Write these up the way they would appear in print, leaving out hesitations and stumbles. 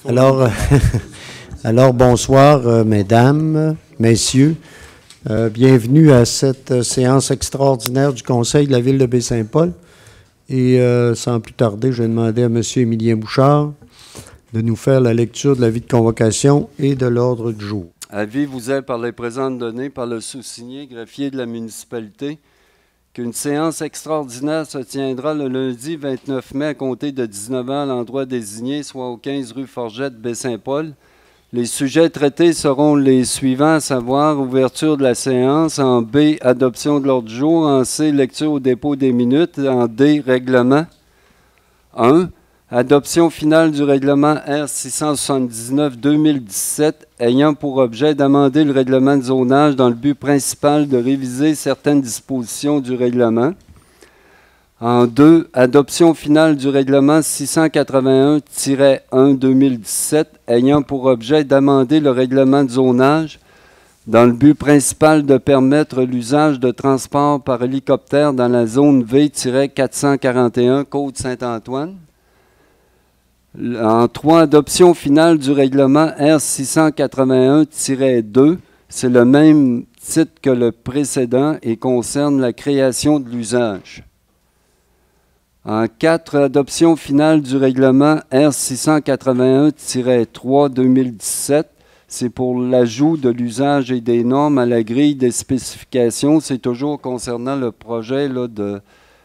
Alors, alors bonsoir, mesdames, messieurs. Bienvenue à cette séance extraordinaire du Conseil de la Ville de Baie-Saint-Paul. Et sans plus tarder, je vais demander à M. Émilien Bouchard de nous faire la lecture de l'avis de convocation et de l'ordre du jour. Avis vous est par les présentes données par le sous-signé greffier de la municipalité qu'une séance extraordinaire se tiendra le lundi 29 mai à compter de 19h à l'endroit désigné, soit au 15 rue Forgette, Baie-Saint-Paul. Les sujets traités seront les suivants, à savoir ouverture de la séance, en B, adoption de l'ordre du jour, en C, lecture au dépôt des minutes, en D, règlement. 1. Adoption finale du règlement R679-2017 ayant pour objet d'amender le règlement de zonage dans le but principal de réviser certaines dispositions du règlement. En 2, adoption finale du règlement 681-1-2017 ayant pour objet d'amender le règlement de zonage dans le but principal de permettre l'usage de transport par hélicoptère dans la zone V-441 Côte-Saint-Antoine. En 3, adoption finale du règlement R681-2, c'est le même titre que le précédent et concerne la création de l'usage. En 4, adoption finale du règlement R681-3-2017, c'est pour l'ajout de l'usage et des normes à la grille des spécifications. C'est toujours concernant le projet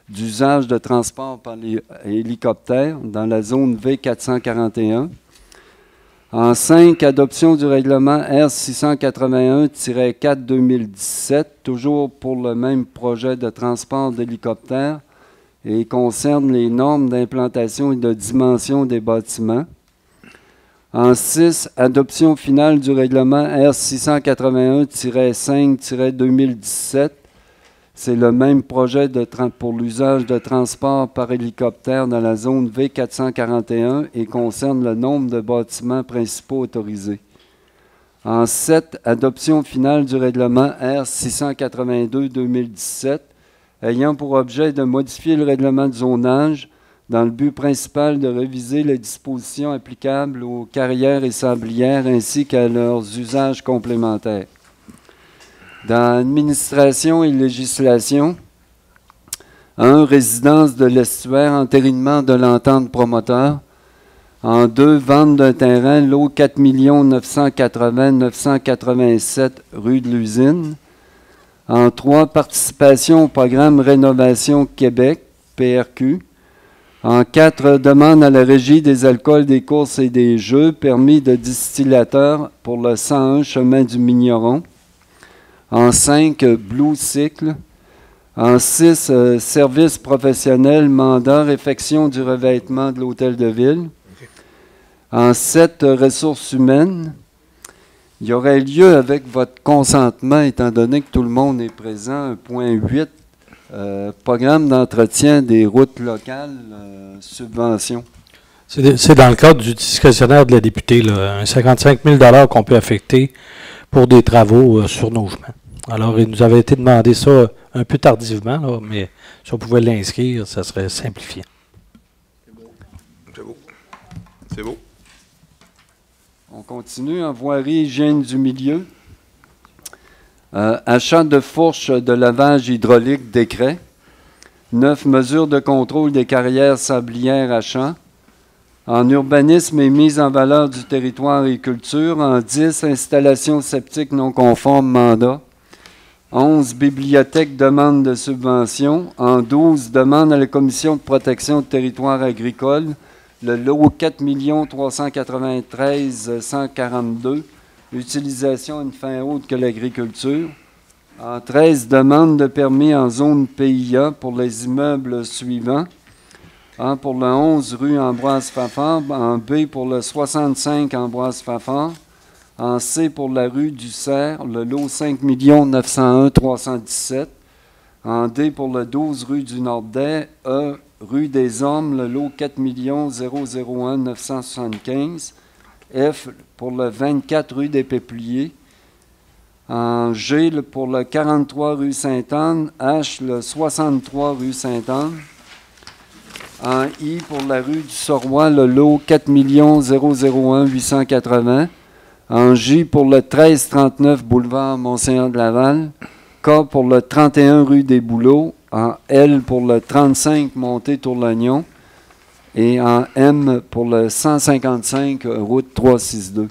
d'usage de transport par hélicoptère dans la zone V441. En 5, adoption du règlement R681-4-2017, toujours pour le même projet de transport d'hélicoptère et concerne les normes d'implantation et de dimension des bâtiments. En 6, adoption finale du règlement R681-5-2017, c'est le même projet pour l'usage de transport par hélicoptère dans la zone V441 et concerne le nombre de bâtiments principaux autorisés. En 7, adoption finale du règlement R682-2017 ayant pour objet de modifier le règlement de zonage dans le but principal de réviser les dispositions applicables aux carrières et sablières ainsi qu'à leurs usages complémentaires. Dans administration et législation, 1. Résidence de l'estuaire, entérinement de l'entente promoteur. En 2. Vente d'un terrain, lot 4 980 987 rue de l'Usine. En 3. Participation au programme Rénovation Québec, PRQ. En 4. Demande à la Régie des alcools, des courses et des jeux, permis de distillateur pour le 101 chemin du Migneron. En 5, Blue Cycle. En 6, service professionnel, mandat, réfection du revêtement de l'hôtel de ville. En 7, ressources humaines. Il y aurait lieu avec votre consentement, étant donné que tout le monde est présent, 1.8, programme d'entretien des routes locales, subvention. C'est dans le cadre du discrétionnaire de la députée, là, un 55 000 qu'on peut affecter pour des travaux sur nos chemins. Alors, il nous avait été demandé ça un peu tardivement, là, mais si on pouvait l'inscrire, ça serait simplifié. C'est beau. C'est beau. C'est beau. On continue en voirie hygiène du milieu. Achat de fourches de lavage hydraulique décret. 9 mesures de contrôle des carrières sablières à champ. En urbanisme et mise en valeur du territoire et culture. En 10, installation sceptique non conforme mandat. 11, bibliothèque demande de subvention. En 12, demande à la Commission de protection du territoire agricole. Le lot 4 393 142, utilisation à une fin autre que l'agriculture. En 13, demande de permis en zone PIA pour les immeubles suivants. Pour le 11 rue Ambroise-Fafard, en B pour le 65 Ambroise-Fafard. En C pour la rue du Cerf, le lot 5 901 317. En D pour le 12 rue du Nord-Day, E rue des Hommes, le lot 4 001 975. F pour le 24 rue des Peupliers. En G pour le 43 rue Sainte-Anne. H le 63 rue Sainte-Anne. En I, pour la rue du Sorois, le lot 4 001 880. En J, pour le 1339 boulevard Mont-Saint-Laval. K, pour le 31 rue des Bouleaux. En L, pour le 35 montée Tourlagnon. Et en M, pour le 155 route 362.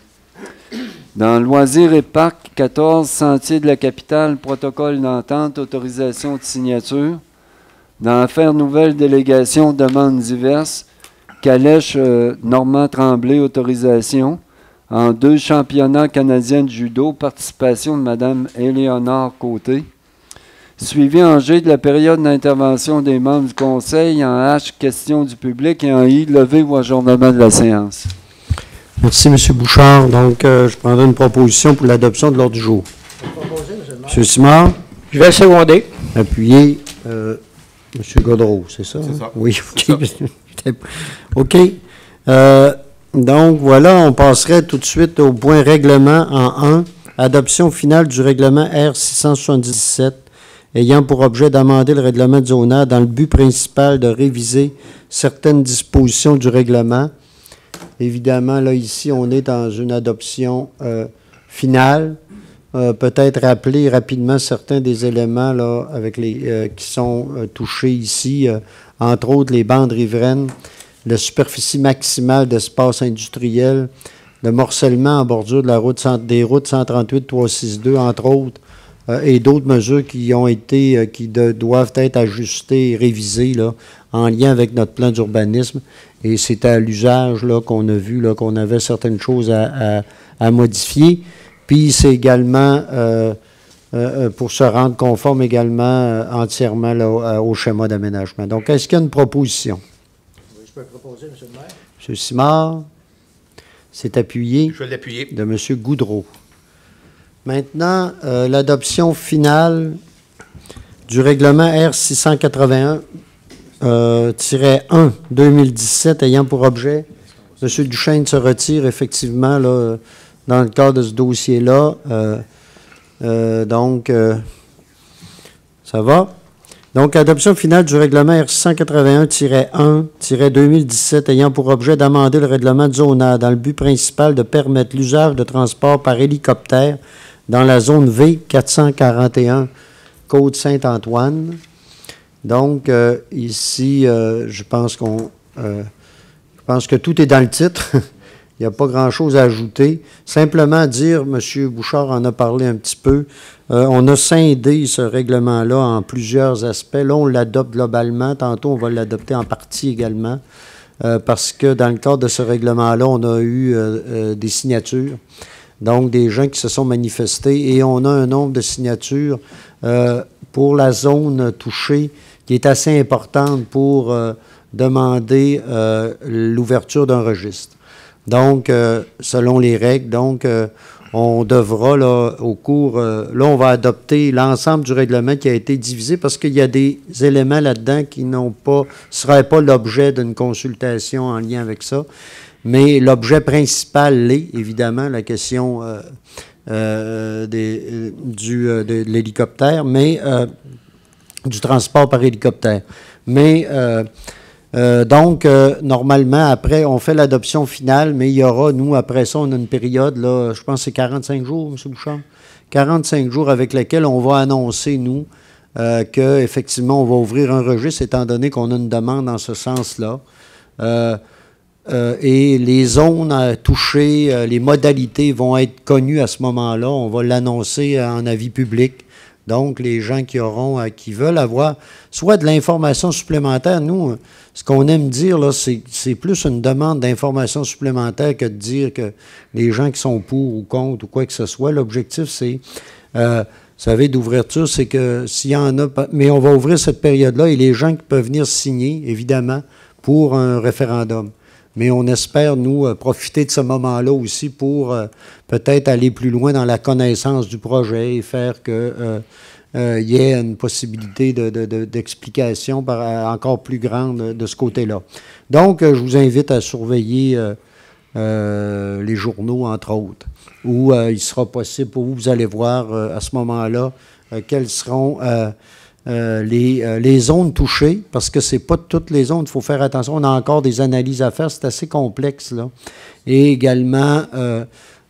Dans Loisirs et Parcs, 14, Sentier de la Capitale, protocole d'entente, autorisation de signature. Dans Affaires nouvelles, délégation, demandes diverses, Calèche, Normand Tremblay, autorisation. En 2, championnat canadien de judo, participation de Mme Éléonore Côté. Suivi en G de la période d'intervention des membres du Conseil, en H, questions du public, et en I, levée ou ajournement de la séance. Merci, M. Bouchard. Donc, je prendrai une proposition pour l'adoption de l'ordre du jour. M. Simard. Je vais le seconder. Appuyé. M. Godreau, c'est ça? C'est ça. Oui, OK. Ça. OK. Donc, voilà, on passerait tout de suite au point règlement en 1. Adoption finale du règlement R677, ayant pour objet d'amender le règlement de zonage dans le but principal de réviser certaines dispositions du règlement. Évidemment, là, ici, on est dans une adoption finale. Peut-être rappeler rapidement certains des éléments là, avec qui sont touchés ici, entre autres les bandes riveraines, la superficie maximale d'espace industriel, le morcellement en bordure de la route des routes 138-362, entre autres, et d'autres mesures qui ont été, doivent être ajustées et révisées là, en lien avec notre plan d'urbanisme. Et c'est à l'usage là, qu'on a vu là, qu'on avait certaines choses à modifier. Puis c'est également pour se rendre conforme également entièrement là, au schéma d'aménagement. Donc, est-ce qu'il y a une proposition? Oui, je peux proposer, M. le maire. M. Simard, c'est appuyé. Je vais l'appuyer. De M. Goudreau. Maintenant, l'adoption finale du règlement R681-1-2017 ayant pour objet, M. Duchesne se retire effectivement là, dans le cadre de ce dossier-là. Donc, ça va. Donc, adoption finale du règlement R681-1-2017 ayant pour objet d'amender le règlement de zonage dans le but principal de permettre l'usage de transport par hélicoptère dans la zone V 441, Côte-Saint-Antoine. Donc, ici, je pense que tout est dans le titre. Il n'y a pas grand-chose à ajouter. Simplement dire, M. Bouchard en a parlé un petit peu, on a scindé ce règlement-là en plusieurs aspects. Là, on l'adopte globalement. Tantôt, on va l'adopter en partie également. Parce que dans le cadre de ce règlement-là, on a eu des signatures. Donc, des gens qui se sont manifestés. Et on a un nombre de signatures pour la zone touchée qui est assez importante pour demander l'ouverture d'un registre. Donc, selon les règles, on devra, là, au cours, là, on va adopter l'ensemble du règlement qui a été divisé parce qu'il y a des éléments là-dedans qui ne seraient pas l'objet d'une consultation en lien avec ça. Mais l'objet principal l'est, évidemment, la question de l'hélicoptère, mais du transport par hélicoptère. Mais donc, normalement, après, on fait l'adoption finale, mais il y aura, nous, après ça, on a une période, là, je pense que c'est 45 jours, M. Bouchard, 45 jours avec lesquels on va annoncer, nous, qu'effectivement, on va ouvrir un registre, étant donné qu'on a une demande en ce sens-là. Et les zones touchées, les modalités vont être connues à ce moment-là. On va l'annoncer en avis public. Donc, les gens qui veulent avoir soit de l'information supplémentaire, nous, ce qu'on aime dire, là, c'est plus une demande d'information supplémentaire que de dire que les gens qui sont pour ou contre ou quoi que ce soit. L'objectif, c'est, vous savez, d'ouverture, c'est que s'il y en a, mais on va ouvrir cette période-là et les gens qui peuvent venir signer, évidemment, pour un référendum. Mais on espère, nous, profiter de ce moment-là aussi pour peut-être aller plus loin dans la connaissance du projet et faire que y ait une possibilité d'explication encore plus grande de ce côté-là. Donc, je vous invite à surveiller les journaux, entre autres, où il sera possible pour vous, vous allez voir à ce moment-là quelles seront les zones touchées, parce que ce n'est pas toutes les zones, il faut faire attention, on a encore des analyses à faire, c'est assez complexe, là. Et également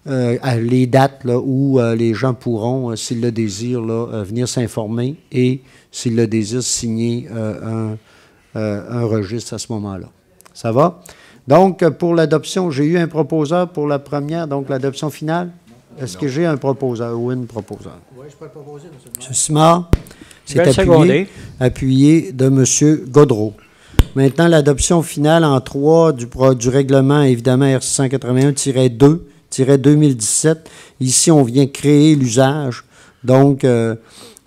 les dates là, où les gens pourront, s'ils le désirent, là, venir s'informer et, s'ils le désirent, signer un registre à ce moment-là. Ça va? Donc, pour l'adoption, j'ai eu un proposeur pour la première, donc l'adoption finale. Est-ce que j'ai un proposeur ou une proposeur? Oui, je peux le proposer, M. le maire. M. Simard, Je vais le c'est seconder. appuyé de M. Gaudreau. Maintenant, l'adoption finale en 3 du règlement, évidemment, R681-2-2017. Ici, on vient créer l'usage. Donc,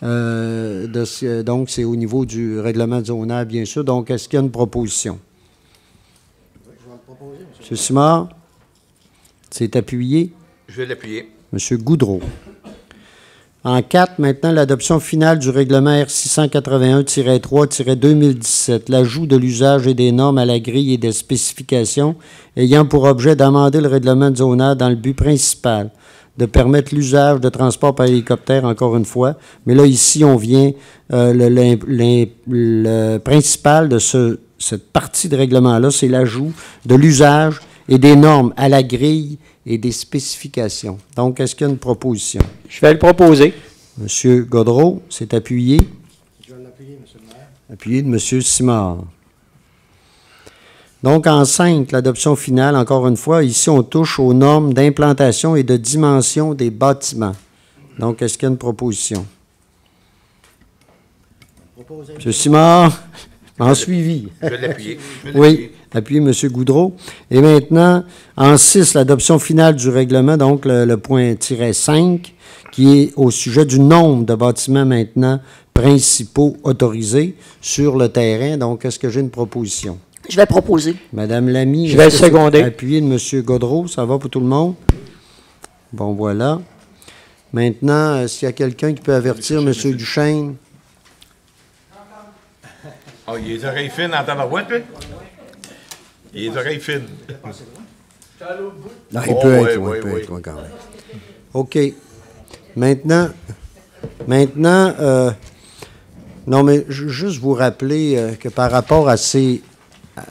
donc, c'est au niveau du règlement de zonage, bien sûr. Donc, est-ce qu'il y a une proposition? Oui, je vais le proposer, M. M. Simard, c'est appuyé. Je vais l'appuyer. M. Gaudreau. En 4, maintenant, l'adoption finale du règlement R681-3-2017, l'ajout de l'usage et des normes à la grille et des spécifications ayant pour objet d'amender le règlement de zonage dans le but principal de permettre l'usage de transport par hélicoptère, encore une fois. Mais là, ici, on vient, le principal de cette partie de règlement-là, c'est l'ajout de l'usage et des normes à la grille et des spécifications. Donc, est-ce qu'il y a une proposition? Je vais le proposer. M. Gaudreau, c'est appuyé. Je vais l'appuyer, M. le maire. Appuyé de M. Simard. Donc, en 5, l'adoption finale, encore une fois, ici, on touche aux normes d'implantation et de dimension des bâtiments. Donc, est-ce qu'il y a une proposition? Proposer. M. Simard, en suivi. Je vais l'appuyer. Oui, appuyé M. Gaudreau. Et maintenant, en 6, l'adoption finale du règlement, donc le point -5, qui est au sujet du nombre de bâtiments maintenant principaux autorisés sur le terrain. Donc, est-ce que j'ai une proposition? Je vais proposer. Madame Lamy. Je vais est-ce que c'est seconder. Appuyé de M. Gaudreau, ça va pour tout le monde? Bon, voilà. Maintenant, s'il y a quelqu'un qui peut avertir M. Duchesne. Oh, il a les oreilles fines en tabarouette, lui? Il a les oreilles fines. Non, il Oh, peut oui, être, oui, il peut oui. être, oui, quand même. OK. Maintenant, non, mais juste vous rappeler que par rapport à ces...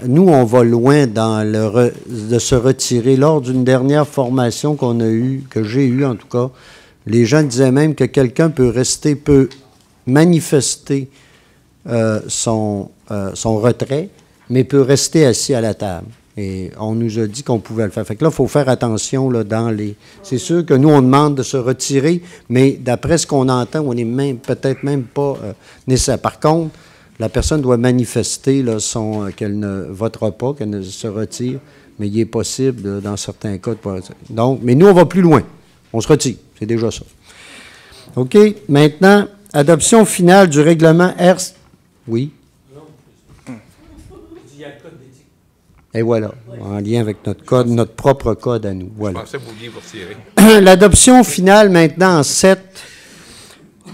Nous, on va loin dans de se retirer. Lors d'une dernière formation qu'on a eue, que j'ai eue en tout cas, les gens disaient même que quelqu'un peut manifester son retrait, mais peut rester assis à la table. Et on nous a dit qu'on pouvait le faire. Fait que là, il faut faire attention là, dans les... C'est sûr que nous, on demande de se retirer, mais d'après ce qu'on entend, on n'est même peut-être même pas nécessaire. Par contre, la personne doit manifester là, qu'elle ne votera pas, qu'elle ne se retire, mais il est possible, dans certains cas, de pas... Donc, mais nous, on va plus loin. On se retire. C'est déjà ça. OK. Maintenant, adoption finale du règlement R... Oui. Et voilà, en lien avec notre code, notre propre code à nous. Je Voilà. pensais que vous vouliez vous retirer. L'adoption finale maintenant en 7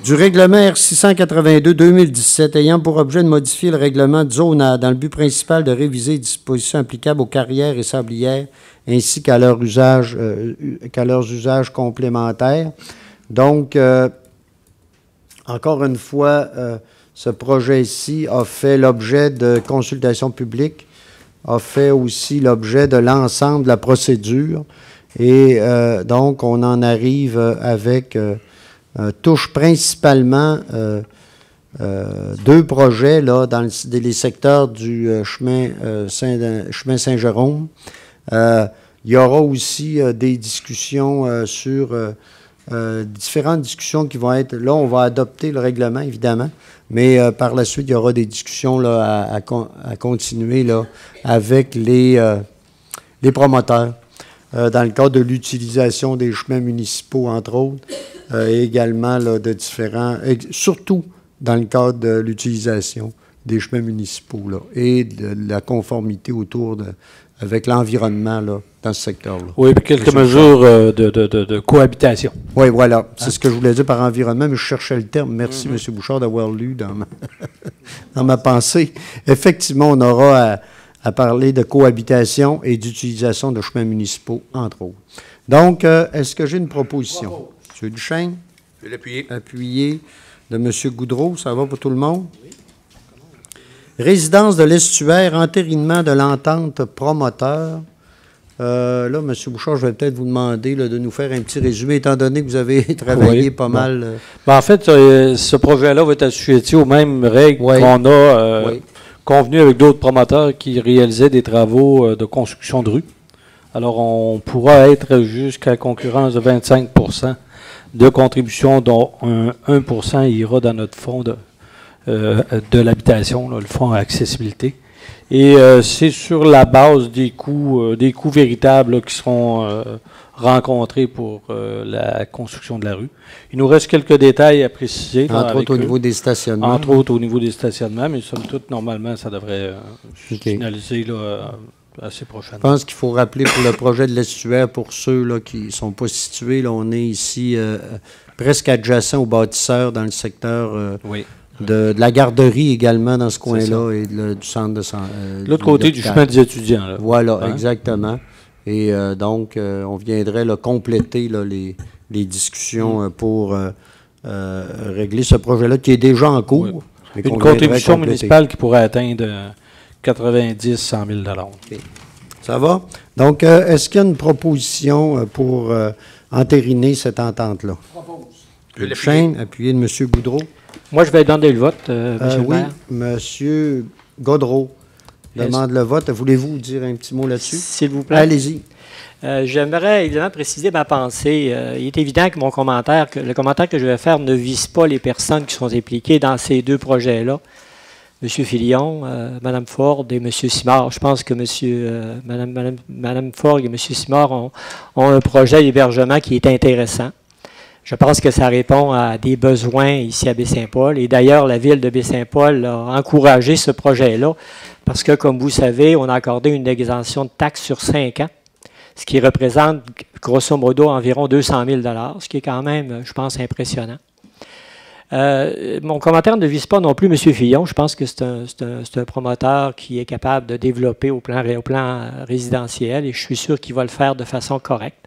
du règlement R682-2017 ayant pour objet de modifier le règlement de zonage dans le but principal de réviser les dispositions applicables aux carrières et sablières ainsi qu'à leurs usages complémentaires. Donc, encore une fois, ce projet-ci a fait l'objet de consultations publiques, a fait aussi l'objet de l'ensemble de la procédure. Et donc, on en arrive avec, touche principalement 2 projets là, dans les secteurs du chemin Saint-Jérôme. Il y aura aussi des discussions sur différentes discussions qui vont être... Là, on va adopter le règlement, évidemment, mais par la suite, il y aura des discussions là, à continuer là, avec les promoteurs dans le cadre de l'utilisation des chemins municipaux, entre autres, et également là, de différents... surtout dans le cadre de l'utilisation des chemins municipaux là, et de la conformité autour avec l'environnement là, dans ce secteur-là. Oui, puis quelques mesures de cohabitation. Oui, voilà. C'est ce que je voulais dire par environnement, mais je cherchais le terme. Merci, M. Bouchard, d'avoir lu dans ma pensée. Effectivement, on aura à parler de cohabitation et d'utilisation de chemins municipaux, entre autres. Donc, est-ce que j'ai une proposition? M. Duchesne? Je vais l'appuyer. Appuyé. de M. Goudreau. Ça va pour tout le monde? Oui. Résidence de l'Estuaire, entérinement de l'entente promoteur. Là, M. Bouchard, je vais peut-être vous demander là, de nous faire un petit résumé, étant donné que vous avez travaillé pas mal. En fait, ce projet-là va être assujetti aux mêmes règles qu'on a convenues avec d'autres promoteurs qui réalisaient des travaux de construction de rue. Alors, on pourra être jusqu'à concurrence de 25 de contribution, dont 1 ira dans notre fonds de l'habitation, le fonds accessibilité. Et c'est sur la base des coûts véritables là, qui seront rencontrés pour la construction de la rue. Il nous reste quelques détails à préciser. Entre autres au niveau des stationnements. Entre autres au niveau des stationnements, mais somme toute, normalement, ça devrait finaliser là, assez prochainement. Je pense qu'il faut rappeler pour le projet de l'estuaire, pour ceux là, qui ne sont pas situés, là, on est ici presque adjacent aux bâtisseurs dans le secteur de la garderie également dans ce coin-là et du centre de santé. L'autre côté du chemin des étudiants. Là. Voilà, exactement. Et donc, on viendrait là, compléter là, les discussions pour régler ce projet-là qui est déjà en cours. Oui. Une contribution municipale qui pourrait atteindre 90-100 000 $. Okay. Ça va? Donc, est-ce qu'il y a une proposition pour entériner cette entente-là? Je propose. Chaîne, appuyé de M. Goudreau. Moi, je vais demander le vote, M. le maire. M. Gaudreau demande le vote. Voulez-vous dire un petit mot là-dessus? S'il vous plaît. Allez-y. J'aimerais évidemment préciser ma pensée. Il est évident que le commentaire que je vais faire ne vise pas les personnes qui sont impliquées dans ces deux projets-là. M. Filion, Mme Ford et M. Simard. Je pense que Mme Ford et M. Simard ont un projet d'hébergement qui est intéressant. Je pense que ça répond à des besoins ici à Baie-Saint-Paul. Et d'ailleurs, la ville de Baie-Saint-Paul a encouragé ce projet-là parce que, comme vous savez, on a accordé une exemption de taxes sur 5 ans, ce qui représente, grosso modo, environ 200 000 $, ce qui est quand même, je pense, impressionnant. Mon commentaire ne vise pas non plus M. Fillon. Je pense que c'est un promoteur qui est capable de développer au plan résidentiel et je suis sûr qu'il va le faire de façon correcte.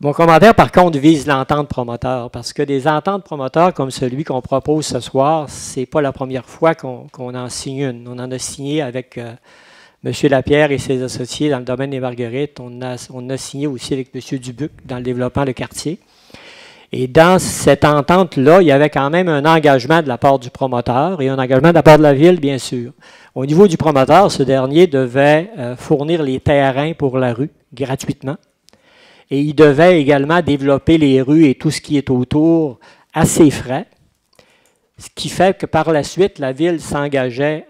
Mon commentaire, par contre, vise l'entente promoteur, parce que des ententes promoteurs comme celui qu'on propose ce soir, c'est pas la première fois qu'on en signe une. On en a signé avec M. Lapierre et ses associés dans le domaine des Marguerites. On a signé aussi avec M. Dubuc dans le développement du quartier. Et dans cette entente-là, il y avait quand même un engagement de la part du promoteur et un engagement de la part de la ville, bien sûr. Au niveau du promoteur, ce dernier devait fournir les terrains pour la rue gratuitement. Et il devait également développer les rues et tout ce qui est autour à ses frais, ce qui fait que par la suite, la ville s'engageait,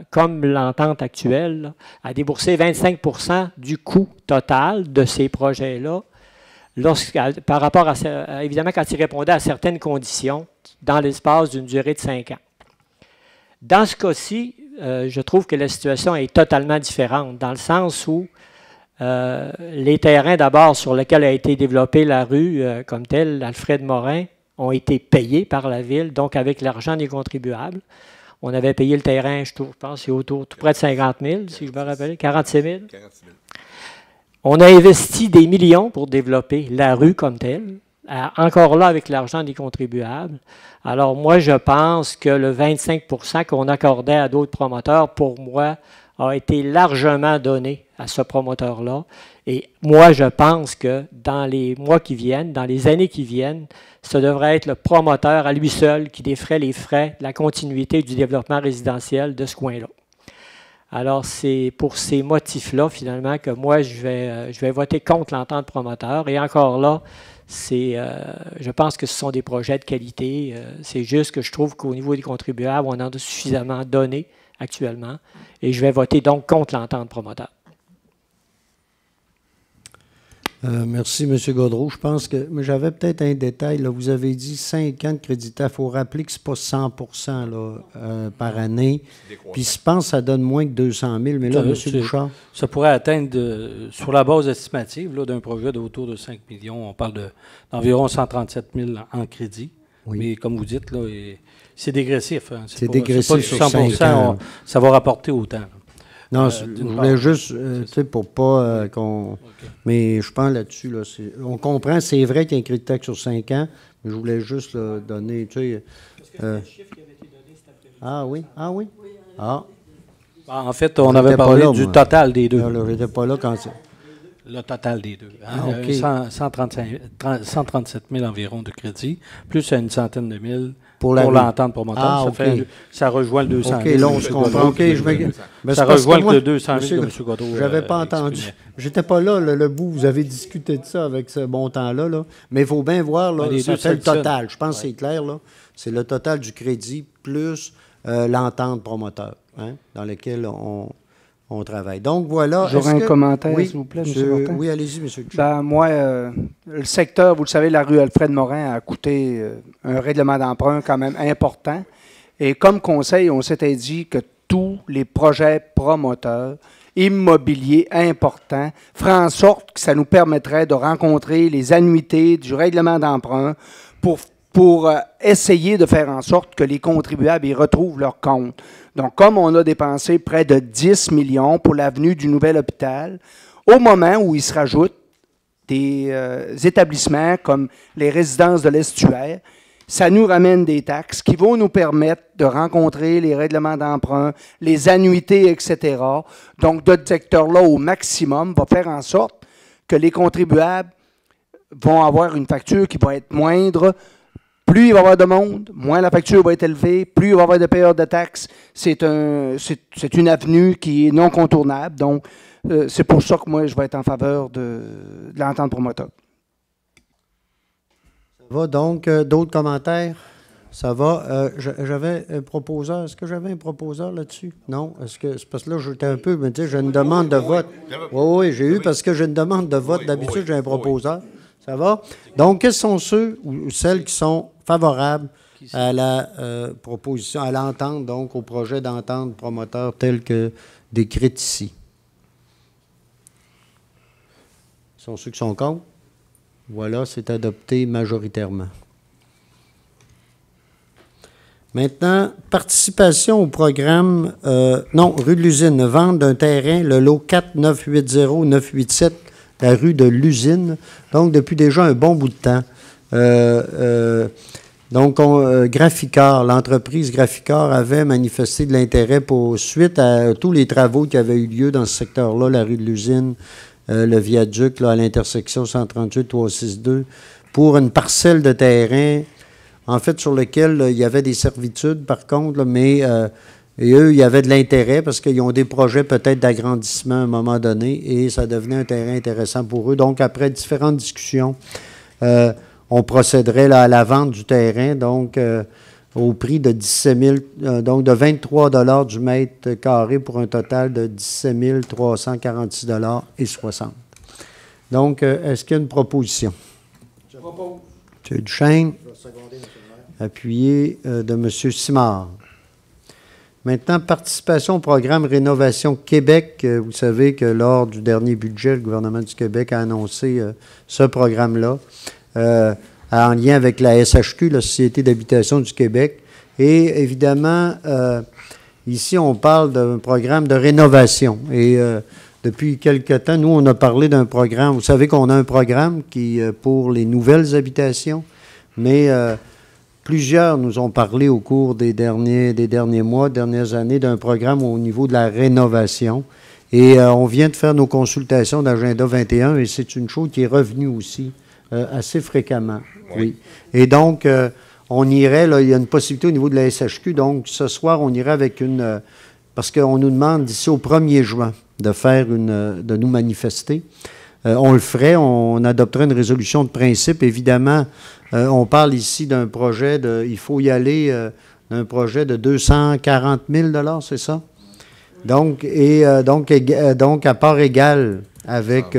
comme l'entente actuelle, à débourser 25 % du coût total de ces projets-là, par rapport à, évidemment, quand il répondait à certaines conditions dans l'espace d'une durée de 5 ans. Dans ce cas-ci, je trouve que la situation est totalement différente, dans le sens où les terrains d'abord sur lesquels a été développée la rue comme telle, Alfred Morin, ont été payés par la ville, donc avec l'argent des contribuables. On avait payé le terrain, je pense, c'est autour tout près de 50 000, si je me rappelle, 46 000. 46 000. On a investi des millions pour développer la rue comme telle, encore là avec l'argent des contribuables. Alors moi, je pense que le 25 % qu'on accordait à d'autres promoteurs, pour moi, a été largement donné à ce promoteur-là. Et moi, je pense que dans les mois qui viennent, dans les années qui viennent, ce devrait être le promoteur à lui seul qui défrait les frais de la continuité du développement résidentiel de ce coin-là. Alors, c'est pour ces motifs-là, finalement, que moi, je vais voter contre l'entente promoteur. Et encore là, je pense que ce sont des projets de qualité. C'est juste que je trouve qu'au niveau des contribuables, on en a suffisamment donné actuellement. Et je vais voter donc contre l'entente promoteur. Merci, M. Gaudreau. Je pense que j'avais peut-être un détail. Là. Vous avez dit 5 ans de créditaire. Il faut rappeler que ce n'est pas 100 % là, par année. Puis je pense que ça donne moins que 200 000. Mais là, M. Bouchard. Ça pourrait atteindre, sur la base estimative d'un projet d'autour de 5 millions, on parle d'environ 137 000 en crédit. Oui. Mais comme vous dites, là, c'est dégressif. Hein. C'est dégressif pas sur 5 ans. Ça va rapporter autant. Non, je voulais juste, tu sais, pour pas qu'on... Okay. Mais je pense là-dessus, là, on comprend, c'est vrai qu'il y a un crédit taxe sur 5 ans, mais je voulais juste là, donner, tu sais... Parce que le chiffre qui avait été donné cet après-midi. Ah oui? Ah oui? Ah. En fait, on avait parlé là, du total des deux. Je n'étais pas là quand c'est... Le total des deux. Hein? Okay. 137 000 environ de crédit, plus une centaine de mille pour l'entente promoteur. Ça rejoint le 200 000. OK, là, on se comprend. Ça rejoint le 200 000 de M. Godot. Je n'avais pas entendu. J'étais pas là, le bout. Vous avez discuté de ça avec ce montant-là. Là. Mais il faut bien voir, là, ça fait le total. Je pense que c'est clair. Là. C'est le total du crédit plus l'entente promoteur, hein, dans lequel on travaille. Donc, voilà. J'aurais un commentaire, s'il vous plaît, M. Oui, allez-y, M. Ben, moi, le secteur, vous le savez, la rue Alfred-Morin a coûté un règlement d'emprunt quand même important. Et comme conseil, on s'était dit que tous les projets promoteurs immobiliers importants feraient en sorte que ça nous permettrait de rencontrer les annuités du règlement d'emprunt pour essayer de faire en sorte que les contribuables y retrouvent leur compte. Donc, comme on a dépensé près de 10 millions pour l'avenue du nouvel hôpital, au moment où il se rajoute des établissements comme les résidences de l'estuaire, ça nous ramène des taxes qui vont nous permettre de rencontrer les règlements d'emprunt, les annuités, etc. Donc, notre secteur-là, au maximum, va faire en sorte que les contribuables vont avoir une facture qui va être moindre. Plus il va y avoir de monde, moins la facture va être élevée, plus il va y avoir de payeurs de taxes. C'est une avenue qui est non contournable. Donc, c'est pour ça que moi, je vais être en faveur de l'entente promoteur. Ça va donc. D'autres commentaires? Ça va. J'avais un proposeur. Est-ce que j'avais un proposeur là-dessus? Non? Est-ce que c'est parce que là, j'étais un peu, me dire, j'ai une demande de vote. Oui, j'ai eu parce que j'ai une demande de vote. D'habitude, j'ai un proposeur. Ça va? Donc, quels sont ceux ou celles qui sont favorables à la proposition, à l'entente, donc au projet d'entente promoteur tel que décrit ici? Ce sont ceux qui sont contre? Voilà, c'est adopté majoritairement. Maintenant, participation au programme, rue de l'Usine, vente d'un terrain, le lot 4980987, la rue de l'Usine, donc depuis déjà un bon bout de temps. Donc, Graphicar, l'entreprise Graphicar avait manifesté de l'intérêt suite à tous les travaux qui avaient eu lieu dans ce secteur-là, la rue de l'Usine, le viaduc là, à l'intersection 138-362, pour une parcelle de terrain, en fait, sur lequel il y avait des servitudes, par contre, là, mais et eux, il y avait de l'intérêt parce qu'ils ont des projets peut-être d'agrandissement à un moment donné et ça devenait un terrain intéressant pour eux. Donc, après différentes discussions, on procéderait là, à la vente du terrain, donc au prix de 17 000, donc de 23 $ du mètre carré pour un total de 17 346 $ et 60. Donc, est-ce qu'il y a une proposition? Je propose. M. Duchesne, Je vais seconder, M. le maire. appuyé de M. Simard. Maintenant, participation au programme Rénovation Québec. Vous savez que lors du dernier budget, le gouvernement du Québec a annoncé ce programme-là en lien avec la SHQ, la Société d'habitation du Québec. Et évidemment, ici, on parle d'un programme de rénovation. Et depuis quelque temps, nous, on a parlé d'un programme. Vous savez qu'on a un programme qui pour les nouvelles habitations, mais plusieurs nous ont parlé au cours des derniers mois, dernières années, d'un programme au niveau de la rénovation. Et on vient de faire nos consultations d'Agenda 21 et c'est une chose qui est revenue aussi assez fréquemment. Oui. Et donc, on irait, là, il y a une possibilité au niveau de la SHQ. Donc, ce soir, on irait avec une... parce qu'on nous demande d'ici au 1er juin de nous manifester. On le ferait, on adopterait une résolution de principe. Évidemment, on parle ici d'un projet il faut y aller d'un projet de 240 000 $, c'est ça? Donc, donc à part égale avec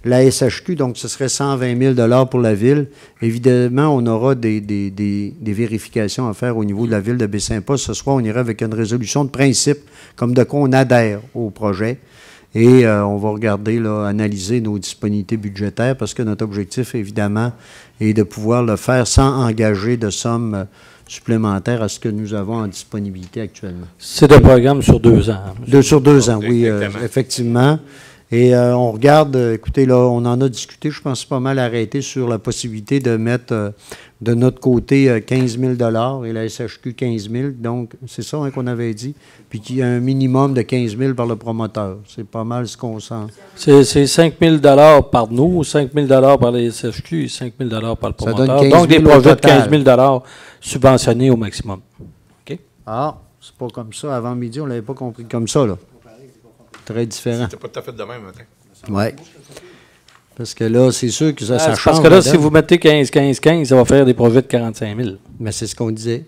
la SHQ, donc ce serait 120 000 $ pour la ville. Évidemment, on aura des vérifications à faire au niveau de la ville de Baie-Saint-Paul. Ce soir, on ira avec une résolution de principe, comme de quoi on adhère au projet. Et on va regarder, là, analyser nos disponibilités budgétaires parce que notre objectif, évidemment, est de pouvoir le faire sans engager de sommes supplémentaire à ce que nous avons en disponibilité actuellement. C'est un programme sur 2 ans. Sur 2 ans, oui, Exactement. effectivement. Et on regarde, écoutez, là, on en a discuté, je pense pas mal arrêté sur la possibilité de mettre de notre côté 15 000 et la SHQ 15 000. Donc, c'est ça qu'on avait dit. Puis qu'il y a un minimum de 15 000 par le promoteur. C'est pas mal ce qu'on sent. C'est 5 000 par nous, 5 000 par les SHQ et 5 000 par le Ça donne promoteur. 15 000 Donc, des au projets de total. 15 000 subventionnés au maximum. OK? Ah, c'est pas comme ça. Avant midi, on l'avait pas compris comme ça, là. Très différent. C'est pas tout à fait de même, matin. Oui. Parce que là, c'est sûr que ça C'est change. parce que là, la si donne. vous mettez 15, 15, 15, ça va faire des projets de 45 000. Mais c'est ce qu'on disait.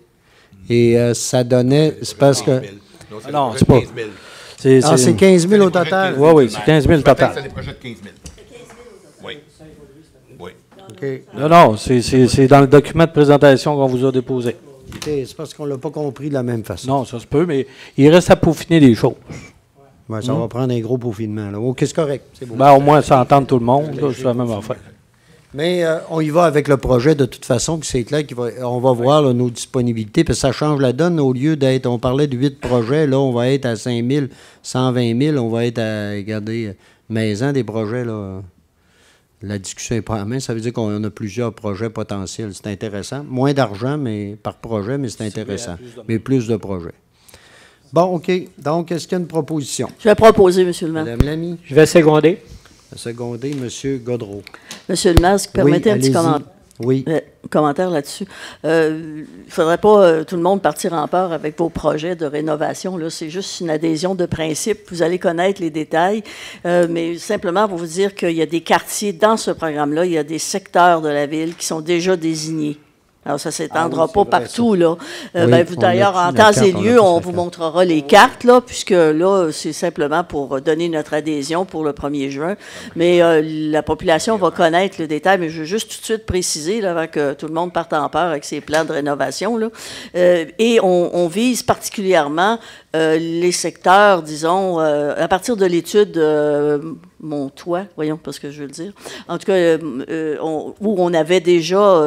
Et ça donnait. C'est parce que. 15 000. Non, c'est Non, des c'est projets pas- de 15 000. C'est 15 000 au total. Oui, oui, c'est 15 000 Ce matin, total. C'est des projets de 15 000. Oui. Oui. OK. Non, c'est dans le document de présentation qu'on vous a déposé. OK, c'est parce qu'on ne l'a pas compris de la même façon. Non, ça se peut, mais il reste à peaufiner des choses. Ouais, ça va prendre un gros peaufinement. Là. OK, c'est correct. C'est beau. Ben, au moins, ça entend tout le monde, là, c'est la même affaire. Mais on y va avec le projet de toute façon, puis c'est clair qu'on va voir là, nos disponibilités, puis ça change la donne. Au lieu d'être, on parlait de 8 projets, là, on va être à 5 000, 120 000, on va être à, regardez, maison des projets, là. La discussion est pas à main, ça veut dire qu'on a plusieurs projets potentiels. C'est intéressant. Moins d'argent mais par projet, mais c'est intéressant. Mais plus de projets. Bon, OK. Donc, est-ce qu'il y a une proposition? Je vais proposer, M. le maire. Madame Lamy, Je vais seconder. secondé, M. Godreau. Monsieur le maire, est-ce que vous permettez un petit allez-y. Oui. commentaire là-dessus? Il ne faudrait pas tout le monde partir en peur avec vos projets de rénovation. Là, c'est juste une adhésion de principe. Vous allez connaître les détails, mais simplement pour vous dire qu'il y a des quartiers dans ce programme-là, il y a des secteurs de la ville qui sont déjà désignés. Alors, ça ne s'étendra c'est pas vrai, partout, là. Oui, Ben, vous, on d'ailleurs, a en plus la temps carte, et on a lieu, plus on la vous carte. montrera les cartes, là, puisque là, c'est simplement pour donner notre adhésion pour le 1er juin. Mais la population va connaître le détail, mais je veux juste tout de suite préciser, là, avant que tout le monde parte en peur avec ses plans de rénovation, là. Et on vise particulièrement les secteurs, disons, à partir de l'étude Mon Toit, voyons, parce que je veux le dire. En tout cas, où on avait déjà,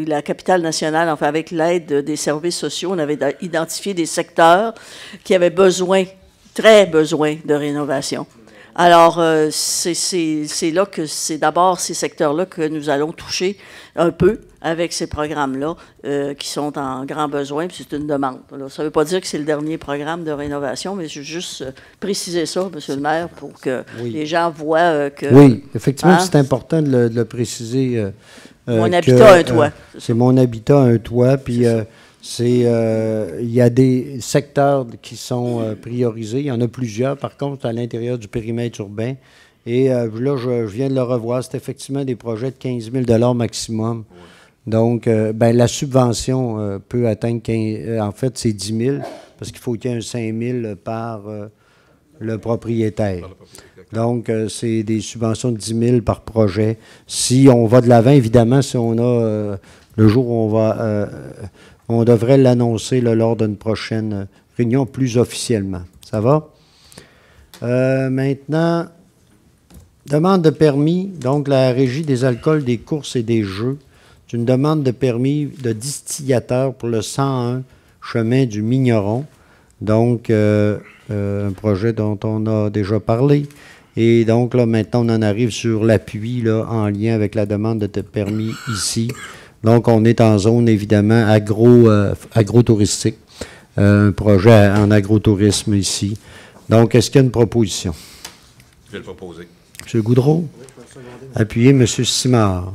la capitale nationale, enfin avec l'aide des services sociaux, on avait identifié des secteurs qui avaient besoin, très besoin de rénovation. Alors, c'est là que c'est d'abord ces secteurs-là que nous allons toucher un peu avec ces programmes-là qui sont en grand besoin, puis c'est une demande. Alors, ça ne veut pas dire que c'est le dernier programme de rénovation, mais je veux juste préciser ça, M. le maire, pour que les gens voient que... Oui, effectivement, Hein? c'est important de le préciser. Mon habitat, un toit. C'est mon habitat, un toit, puis il y a des secteurs qui sont priorisés. Il y en a plusieurs, par contre, à l'intérieur du périmètre urbain. Et là, je viens de le revoir. C'est effectivement des projets de 15 000 maximum. Donc, la subvention peut atteindre 15, en fait, c'est 10 000 parce qu'il faut qu'il y ait un 5 000 par le propriétaire. Donc, c'est des subventions de 10 000 par projet. Si on va de l'avant, évidemment, si on a le jour où on devrait l'annoncer là, lors d'une prochaine réunion plus officiellement. Ça va? Maintenant, demande de permis. Donc, la Régie des alcools, des courses et des jeux. C'est une demande de permis de distillateur pour le 101 chemin du Migneron. Donc, un projet dont on a déjà parlé. Et donc, là, maintenant, on en arrive sur l'appui là, en lien avec la demande de permis ici. Donc, on est en zone, évidemment, agro-touristique. Un projet en agrotourisme ici. Donc, est-ce qu'il y a une proposition? Je vais le proposer. M. Goudreau? Appuyez M. Simard.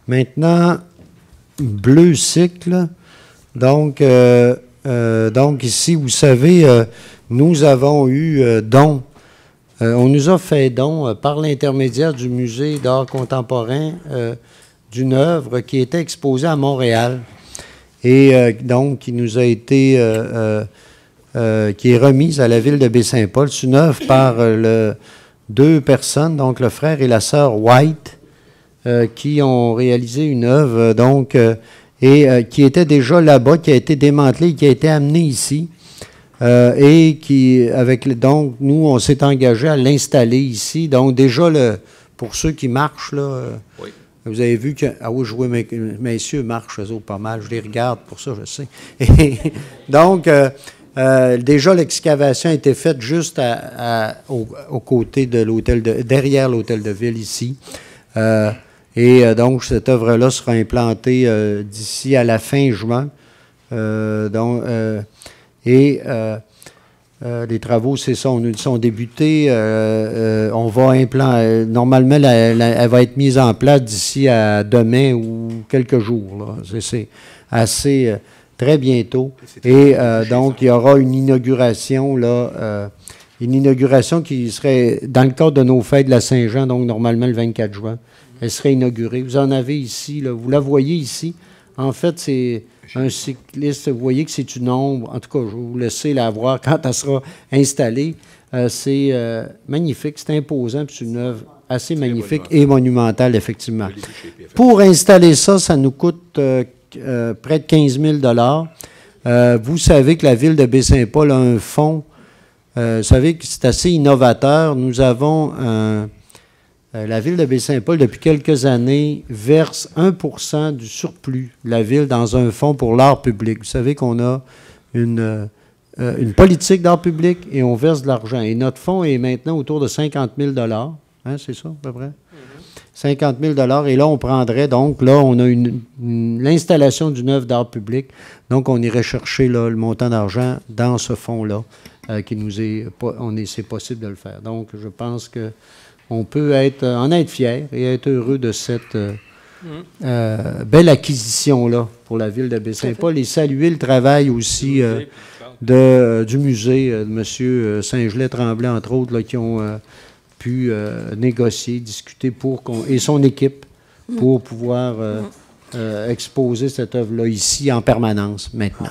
Maintenant, Bleu Cycle. Donc ici, vous savez, nous avons eu don. On nous a fait don par l'intermédiaire du Musée d'art contemporain d'une œuvre qui était exposée à Montréal et donc qui nous a été, qui est remise à la ville de Baie-Saint-Paul. C'est une œuvre par deux personnes, donc le frère et la sœur White, qui ont réalisé une œuvre, qui était déjà là-bas, qui a été démantelée, qui a été amenée ici, et qui, donc, nous, on s'est engagé à l'installer ici. Donc, déjà, pour ceux qui marchent, là, Oui. Vous avez vu que, ah oui, jouer, messieurs, marchent eux autres pas mal. Je les regarde pour ça, je sais. Et donc, déjà, l'excavation a été faite juste au côté de l'hôtel derrière l'hôtel de ville ici. Donc, cette œuvre-là sera implantée d'ici à la fin juin. Les travaux, c'est ça, ils sont débutés. On va implanter. Normalement, elle va être mise en place d'ici à demain ou quelques jours. Là. C'est assez très bientôt. Et donc, il y aura une inauguration là. Une inauguration qui serait dans le cadre de nos fêtes de la Saint-Jean, donc normalement le 24 juin. Elle serait inaugurée. Vous en avez ici, là, vous la voyez ici. En fait, c'est un cycliste. Vous voyez que c'est une ombre. En tout cas, je vais vous laisser la voir quand elle sera installée. C'est magnifique, c'est imposant, puis c'est une œuvre assez magnifique et monumentale, effectivement. Pour installer ça, ça nous coûte près de 15 000 Vous savez que la ville de Baie-Saint-Paul a un fonds. Vous savez que c'est assez innovateur. Nous avons la ville de Baie-Saint-Paul, depuis quelques années, verse 1% du surplus de la ville dans un fonds pour l'art public. Vous savez qu'on a une politique d'art public et on verse de l'argent. Et notre fonds est maintenant autour de 50 000 hein, c'est ça, à peu près? 50 000 Et là, on prendrait, donc, là, on a l'installation d'une œuvre d'art public. Donc, on irait chercher là, le montant d'argent dans ce fonds-là, c'est possible de le faire. Donc, je pense que on peut en être fier et être heureux de cette belle acquisition-là pour la ville de Baie-Saint-Paul et saluer le travail aussi du musée de M. Saint-Gelais-Tremblay, entre autres, là, qui ont pu négocier, discuter et son équipe pour pouvoir exposer cette œuvre-là ici en permanence maintenant.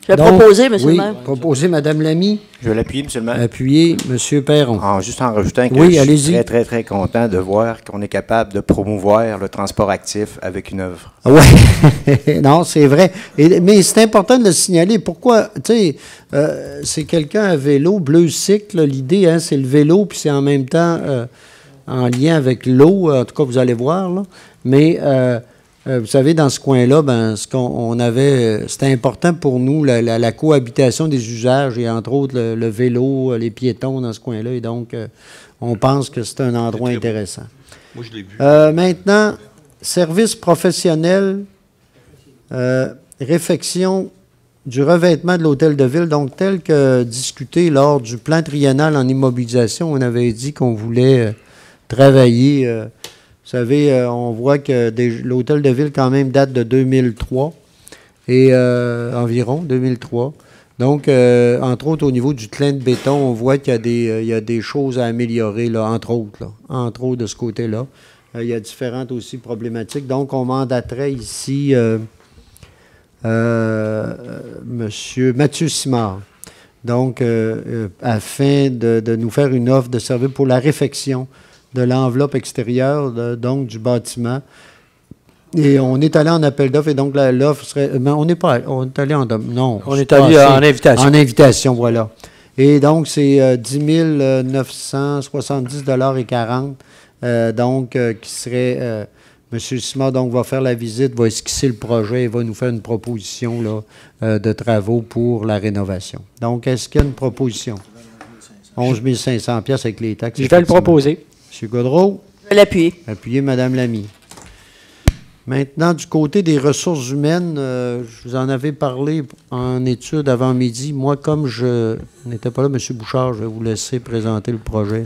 Je vais proposer, M. le maire. Proposer, Mme Lamy. Je vais l'appuyer, M. le maire. Appuyer, M. Perron. Juste en rajoutant que oui, je suis très, très, très content de voir qu'on est capable de promouvoir le transport actif avec une œuvre. Oui, non, c'est vrai. Mais c'est important de le signaler. Pourquoi? Tu sais, c'est quelqu'un à vélo, bleu cycle. L'idée, hein, c'est le vélo, puis c'est en même temps en lien avec l'eau. En tout cas, vous allez voir, là. Mais... vous savez, dans ce coin-là, c'était important pour nous, la cohabitation des usages et entre autres le vélo, les piétons dans ce coin-là. Et donc, on pense que c'est un endroit intéressant. Moi, je l'ai vu. Maintenant, service professionnel, réfection du revêtement de l'hôtel de ville, donc tel que discuté lors du plan triennal en immobilisation, on avait dit qu'on voulait travailler... Vous savez, on voit que l'hôtel de ville, quand même, date de 2003, et environ 2003. Donc, entre autres, au niveau du clin de béton, on voit qu'il y a des choses à améliorer, là, entre autres de ce côté-là. Il y a différentes aussi problématiques. Donc, on mandaterait ici M. Mathieu Simard, donc, afin de nous faire une offre de service pour la réfection de l'enveloppe extérieure, donc du bâtiment. Et on est allé en appel d'offres, et donc l'offre serait... Mais on n'est pas... On est allé en... Non. On est allé en invitation. En invitation, voilà. Et donc, c'est 10 970,40 $, donc, qui serait... M. Simard, donc, va faire la visite, va esquisser le projet et va nous faire une proposition là, de travaux pour la rénovation. Donc, est-ce qu'il y a une proposition? 11 500 $ avec les taxes. Je vais le proposer. M. Gaudreau. Je vais l'appuyer. Appuyez Mme Lamy. Maintenant, du côté des ressources humaines, je vous en avais parlé en étude avant-midi. Moi, comme je n'étais pas là, M. Bouchard, je vais vous laisser présenter le projet.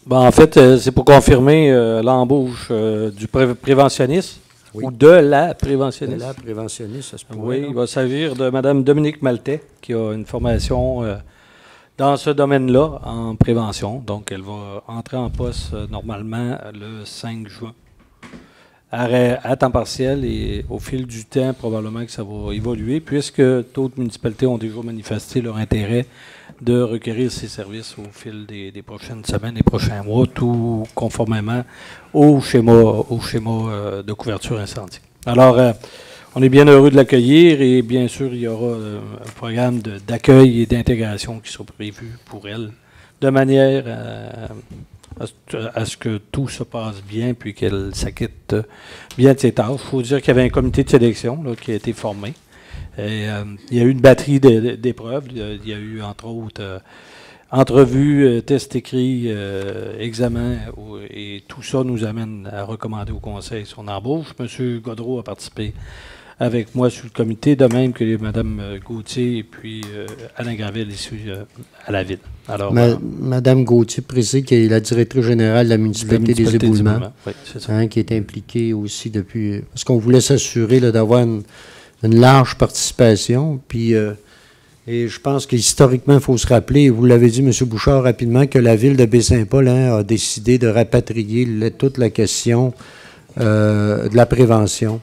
Ben, en fait, c'est pour confirmer l'embauche du préventionniste ou de la préventionniste. De la préventionniste, ça se pourrait. Oui, il va s'agir de Mme Dominique Maltais, qui a une formation... dans ce domaine-là, en prévention. Donc, elle va entrer en poste normalement le 5 juin. À temps partiel et au fil du temps, probablement que ça va évoluer, puisque d'autres municipalités ont déjà manifesté leur intérêt de requérir ces services au fil des prochaines semaines et prochains mois, tout conformément au schéma de couverture incendie. Alors, on est bien heureux de l'accueillir et bien sûr, il y aura un programme d'accueil et d'intégration qui sera prévu pour elle de manière à ce que tout se passe bien, puis qu'elle s'acquitte bien de ses tâches. Il faut dire qu'il y avait un comité de sélection là, qui a été formé. Et, il y a eu une batterie d'épreuves. Il y a eu, entre autres, entrevues, tests écrits, examens, et tout ça nous amène à recommander au Conseil son embauche. M. Godreau a participé avec moi sur le comité, de même que Mme Gauthier et puis Alain Gravel ici à la Ville. Alors, Mme Gauthier précise qu'elle est la directrice générale de la municipalité des éboulements, oui, c'est ça. Qui est impliquée aussi depuis... Parce qu'on voulait s'assurer d'avoir une large participation, puis... et je pense qu'historiquement, il faut se rappeler, vous l'avez dit, M. Bouchard, rapidement, que la Ville de Baie-Saint-Paul a décidé de rapatrier toute la question de la prévention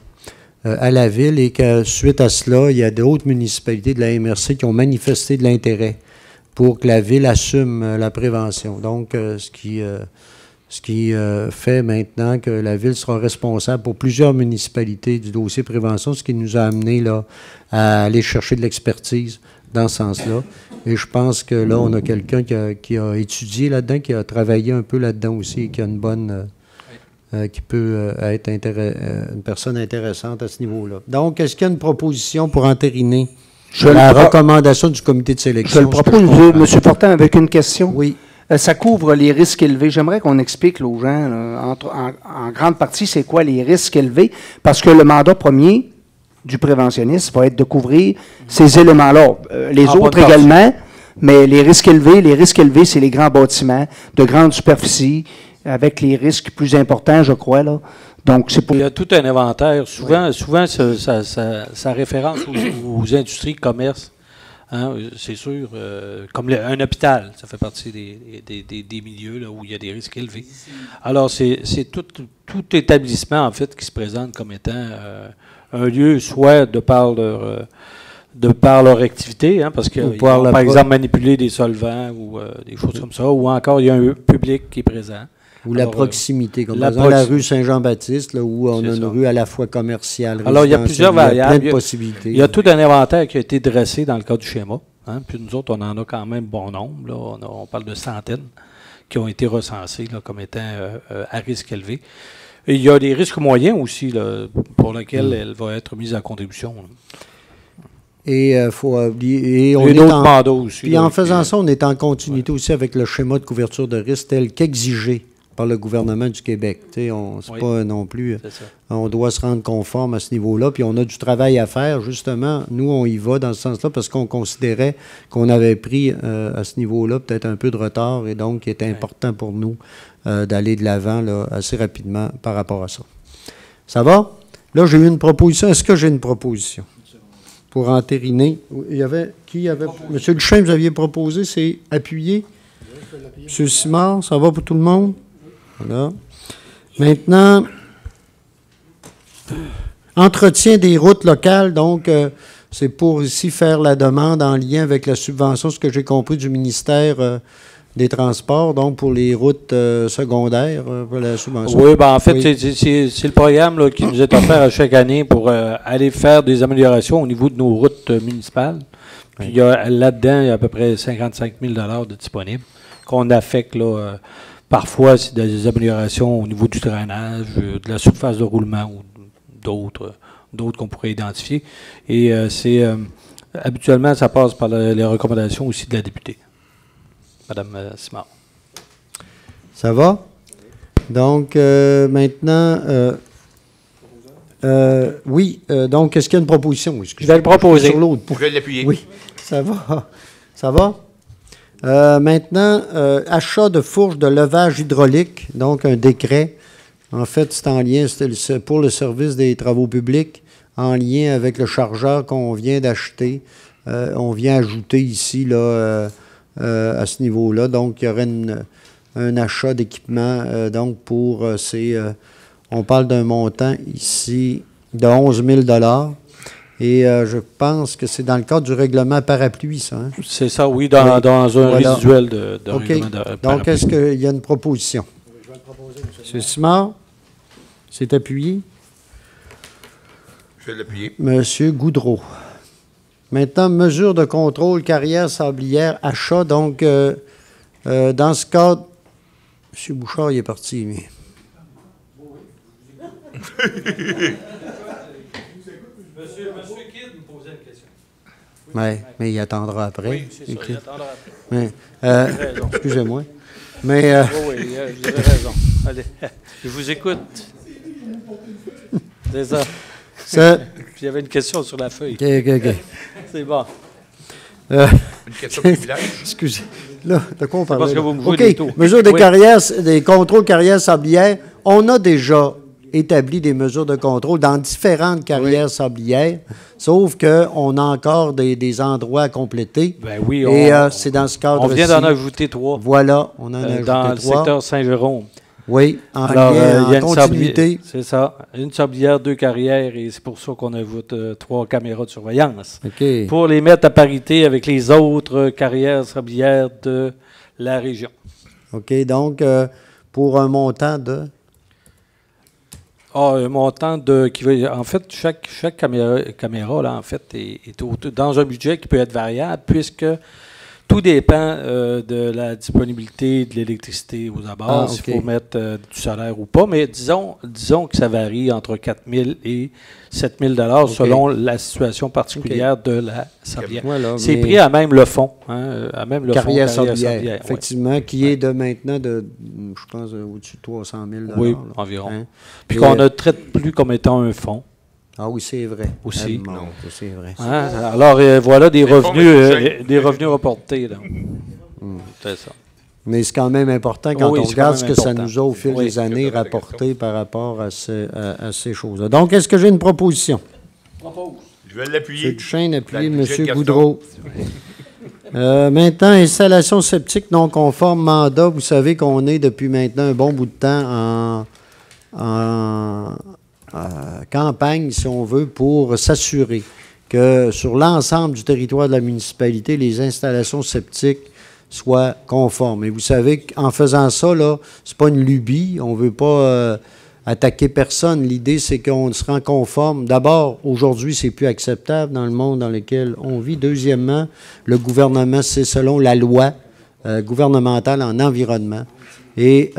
à la Ville, et que suite à cela, il y a d'autres municipalités de la MRC qui ont manifesté de l'intérêt pour que la Ville assume la prévention. Donc, ce qui fait maintenant que la Ville sera responsable pour plusieurs municipalités du dossier prévention, ce qui nous a amené là, à aller chercher de l'expertise dans ce sens-là. Et je pense que là, on a quelqu'un qui a étudié là-dedans, qui a travaillé un peu là-dedans aussi, et qui a une bonne... qui peut être une personne intéressante à ce niveau-là. Donc, est-ce qu'il y a une proposition pour entériner la recommandation du comité de sélection? Je le propose, M. Fortin, avec une question. Oui. Ça couvre les risques élevés. J'aimerais qu'on explique aux gens, là, en grande partie, c'est quoi les risques élevés, parce que le mandat premier du préventionniste va être de couvrir ces éléments-là. Les autres également, mais les risques élevés, c'est les grands bâtiments de grande superficie, avec les risques plus importants, je crois, là. Donc, c'est pour... Il y a tout un inventaire. Souvent ça référence aux industries, commerces. Hein, c'est sûr, comme un hôpital, ça fait partie des milieux là, où il y a des risques élevés. Alors, c'est tout établissement, en fait, qui se présente comme étant un lieu, soit de par leur activité, hein, parce qu'ils vont, par exemple, manipuler des solvants ou des choses comme ça, ou encore il y a un public qui est présent. Ou la proximité, comme par exemple la rue Saint-Jean-Baptiste, là, où on a une rue à la fois commerciale. Alors, il y a plusieurs variables. Plein de possibilités. Il y a tout un inventaire qui a été dressé dans le cadre du schéma. Hein, puis nous autres, on en a quand même bon nombre. Là. On parle de centaines qui ont été recensés là, comme étant à risque élevé. Et il y a des risques moyens aussi là, pour lesquels elle va être mise en contribution. Là. Et il faut oublier. Et d'autres mandats aussi. Puis en faisant ça, on est en continuité aussi avec le schéma de couverture de risque tel qu'exigé par le gouvernement du Québec. C'est pas non plus... On doit se rendre conforme à ce niveau-là, puis on a du travail à faire, justement. Nous, on y va dans ce sens-là parce qu'on considérait qu'on avait pris à ce niveau-là peut-être un peu de retard, et donc il était important pour nous d'aller de l'avant là, assez rapidement par rapport à ça. Ça va? Là, j'ai eu une proposition. Est-ce que j'ai une proposition pour entériner? Il y avait... Qui avait... M. Duchesne, vous aviez proposé, c'est appuyé. M. Simard, ça va pour tout le monde? Voilà. Maintenant, entretien des routes locales, donc c'est pour ici faire la demande en lien avec la subvention, ce que j'ai compris du ministère des Transports, donc pour les routes secondaires, pour la subvention. Oui, ben en fait, oui. C'est le programme là, qui nous est offert à chaque année pour aller faire des améliorations au niveau de nos routes municipales. Puis là-dedans, il y a à peu près 55 000 $ de disponibles qu'on affecte là. Parfois, c'est des améliorations au niveau du drainage, de la surface de roulement ou d'autres qu'on pourrait identifier. Et habituellement, ça passe par les recommandations aussi de la députée, Mme Simard. Ça va? Donc, maintenant, oui, donc, est-ce qu'il y a une proposition? Je vais le proposer. Sur l'autre. Je vais l'appuyer. Oui, ça va. Ça va? Maintenant, achat de fourches de levage hydraulique, donc un décret. En fait, c'est en lien, c'est pour le service des travaux publics, en lien avec le chargeur qu'on vient d'acheter. On vient ajouter ici, là, à ce niveau-là. Donc, il y aurait un achat d'équipement, donc pour on parle d'un montant ici de 11 000 $. Et je pense que c'est dans le cadre du règlement parapluie, ça. Hein? C'est ça, oui, dans un résiduel de règlement de parapluie. Donc, est-ce qu'il y a une proposition? Oui, je vais le proposer, M. Simard, c'est appuyé. Je vais l'appuyer. M. Goudreau. Maintenant, mesure de contrôle, carrière sablière, achat. Donc, dans ce cadre, M. Bouchard, il est parti, mais... Monsieur Kidd me posait une question. Oui, mais il attendra après. Oui, c'est ça, il attendra après. Ouais. Raison. Excusez-moi. Mais... Oui, vous avez raison. Allez, je vous écoute. C'est ça. Il y avait une question sur la feuille. OK. C'est bon. Une question de privilège. Excusez. Là, de quoi on parlait? parce que là? vous me jouez OK. des tours. Mesures des Oui. carrières, des contrôles carrières sablières. On a déjà établi des mesures de contrôle dans différentes carrières sablières, sauf qu'on a encore des endroits à compléter. Ben oui, Et c'est dans ce cadre-ci. on vient d'en ajouter 3. Voilà, on en a ajouté dans le 3. secteur Saint-Jérôme. Oui, en Alors, lien, il y a en une continuité. sablière, c'est ça. Une sablière, 2 carrières, et c'est pour ça qu'on ajoute 3 caméras de surveillance. OK. Pour les mettre à parité avec les autres carrières sablières de la région. OK, donc, pour un montant de... Un montant de... En fait, chaque caméra là, en fait, est dans un budget qui peut être variable, puisque tout dépend de la disponibilité de l'électricité aux abords, s'il faut mettre du solaire ou pas. Mais disons que ça varie entre 4 000 et 7 000 $ selon la situation particulière de la sablière. Voilà, c'est pris à même le fond. À même le carrière fond sablière, effectivement, qui est de maintenant de, je pense, au-dessus de 300 000 $. Oui, environ. Puis qu'on ne traite plus comme étant un fonds. Ah oui, c'est vrai. Aussi. Non, c'est vrai. Alors, voilà des revenus reportés. Là. C'est ça. Mais c'est quand même important quand on regarde ce que ça nous a, au fil des années, rapporté par rapport à ces choses-là. Donc, est-ce que j'ai une proposition? Je vais l'appuyer. M. Duchesne, appuyé M. Goudreau. Maintenant, installation sceptique non conforme, mandat. Vous savez qu'on est depuis maintenant un bon bout de temps en campagne, si on veut, pour s'assurer que sur l'ensemble du territoire de la municipalité, les installations septiques soient conformes. Et vous savez qu'en faisant ça, là, c'est pas une lubie, on ne veut pas attaquer personne. L'idée, c'est qu'on se rend conforme. D'abord, aujourd'hui, c'est plus acceptable dans le monde dans lequel on vit. Deuxièmement, le gouvernement, c'est selon la loi gouvernementale en environnement. Et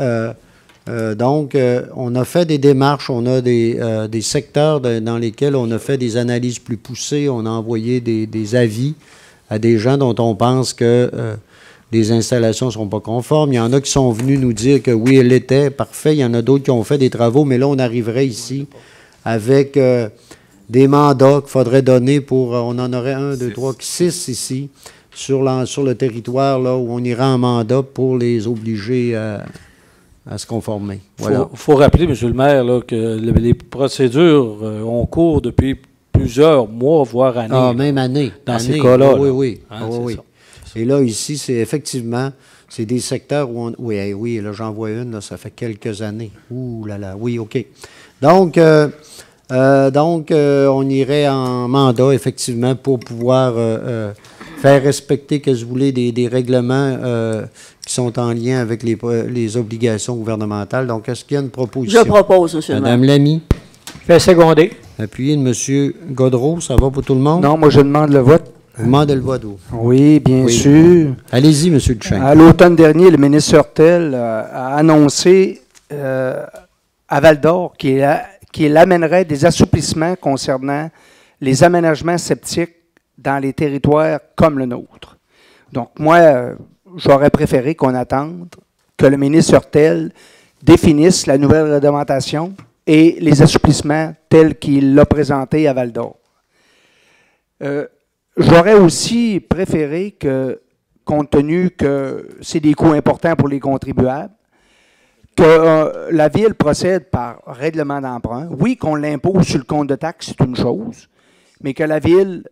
donc, on a fait des démarches, on a des secteurs dans lesquels on a fait des analyses plus poussées, on a envoyé des avis à des gens dont on pense que les installations ne seront pas conformes. Il y en a qui sont venus nous dire que oui, elles l'étaient, parfait. Il y en a d'autres qui ont fait des travaux, mais là, on arriverait ici avec des mandats qu'il faudrait donner pour, on en aurait 1, 2, 3, 6 ici, sur le territoire, là, où on irait en mandat pour les obliger à se conformer. Voilà. Faut rappeler, M. le maire, là, que les procédures ont cours depuis plusieurs mois, voire années. Ah, même année. Dans ces cas-là. Oui. Oui. Et là, ici, c'est effectivement, c'est des secteurs où on... Oui, là, j'en vois une, là, ça fait quelques années. Ouh là là, oui, OK. Donc, on irait en mandat, effectivement, pour pouvoir faire respecter, que je voulais, des règlements qui sont en lien avec les obligations gouvernementales. Donc, est-ce qu'il y a une proposition? Je propose, M. le maire. Madame Lamy. Fait seconder. Appuyé de M. Godreau, ça va pour tout le monde? Non, moi, je demande le vote. Vous demandez le vote, vous? Oui, bien sûr. Allez-y, M. Duchesne. À l'automne dernier, le ministre Hurtel a annoncé à Val-d'Or qu'il amènerait des assouplissements concernant les aménagements septiques dans les territoires comme le nôtre. Donc, moi, j'aurais préféré qu'on attende que le ministre Hurtel définisse la nouvelle réglementation et les assouplissements tels qu'il l'a présenté à Val-d'Or. J'aurais aussi préféré que, compte tenu que c'est des coûts importants pour les contribuables, que la Ville procède par règlement d'emprunt. Oui, qu'on l'impose sur le compte de taxe, c'est une chose, mais que la Ville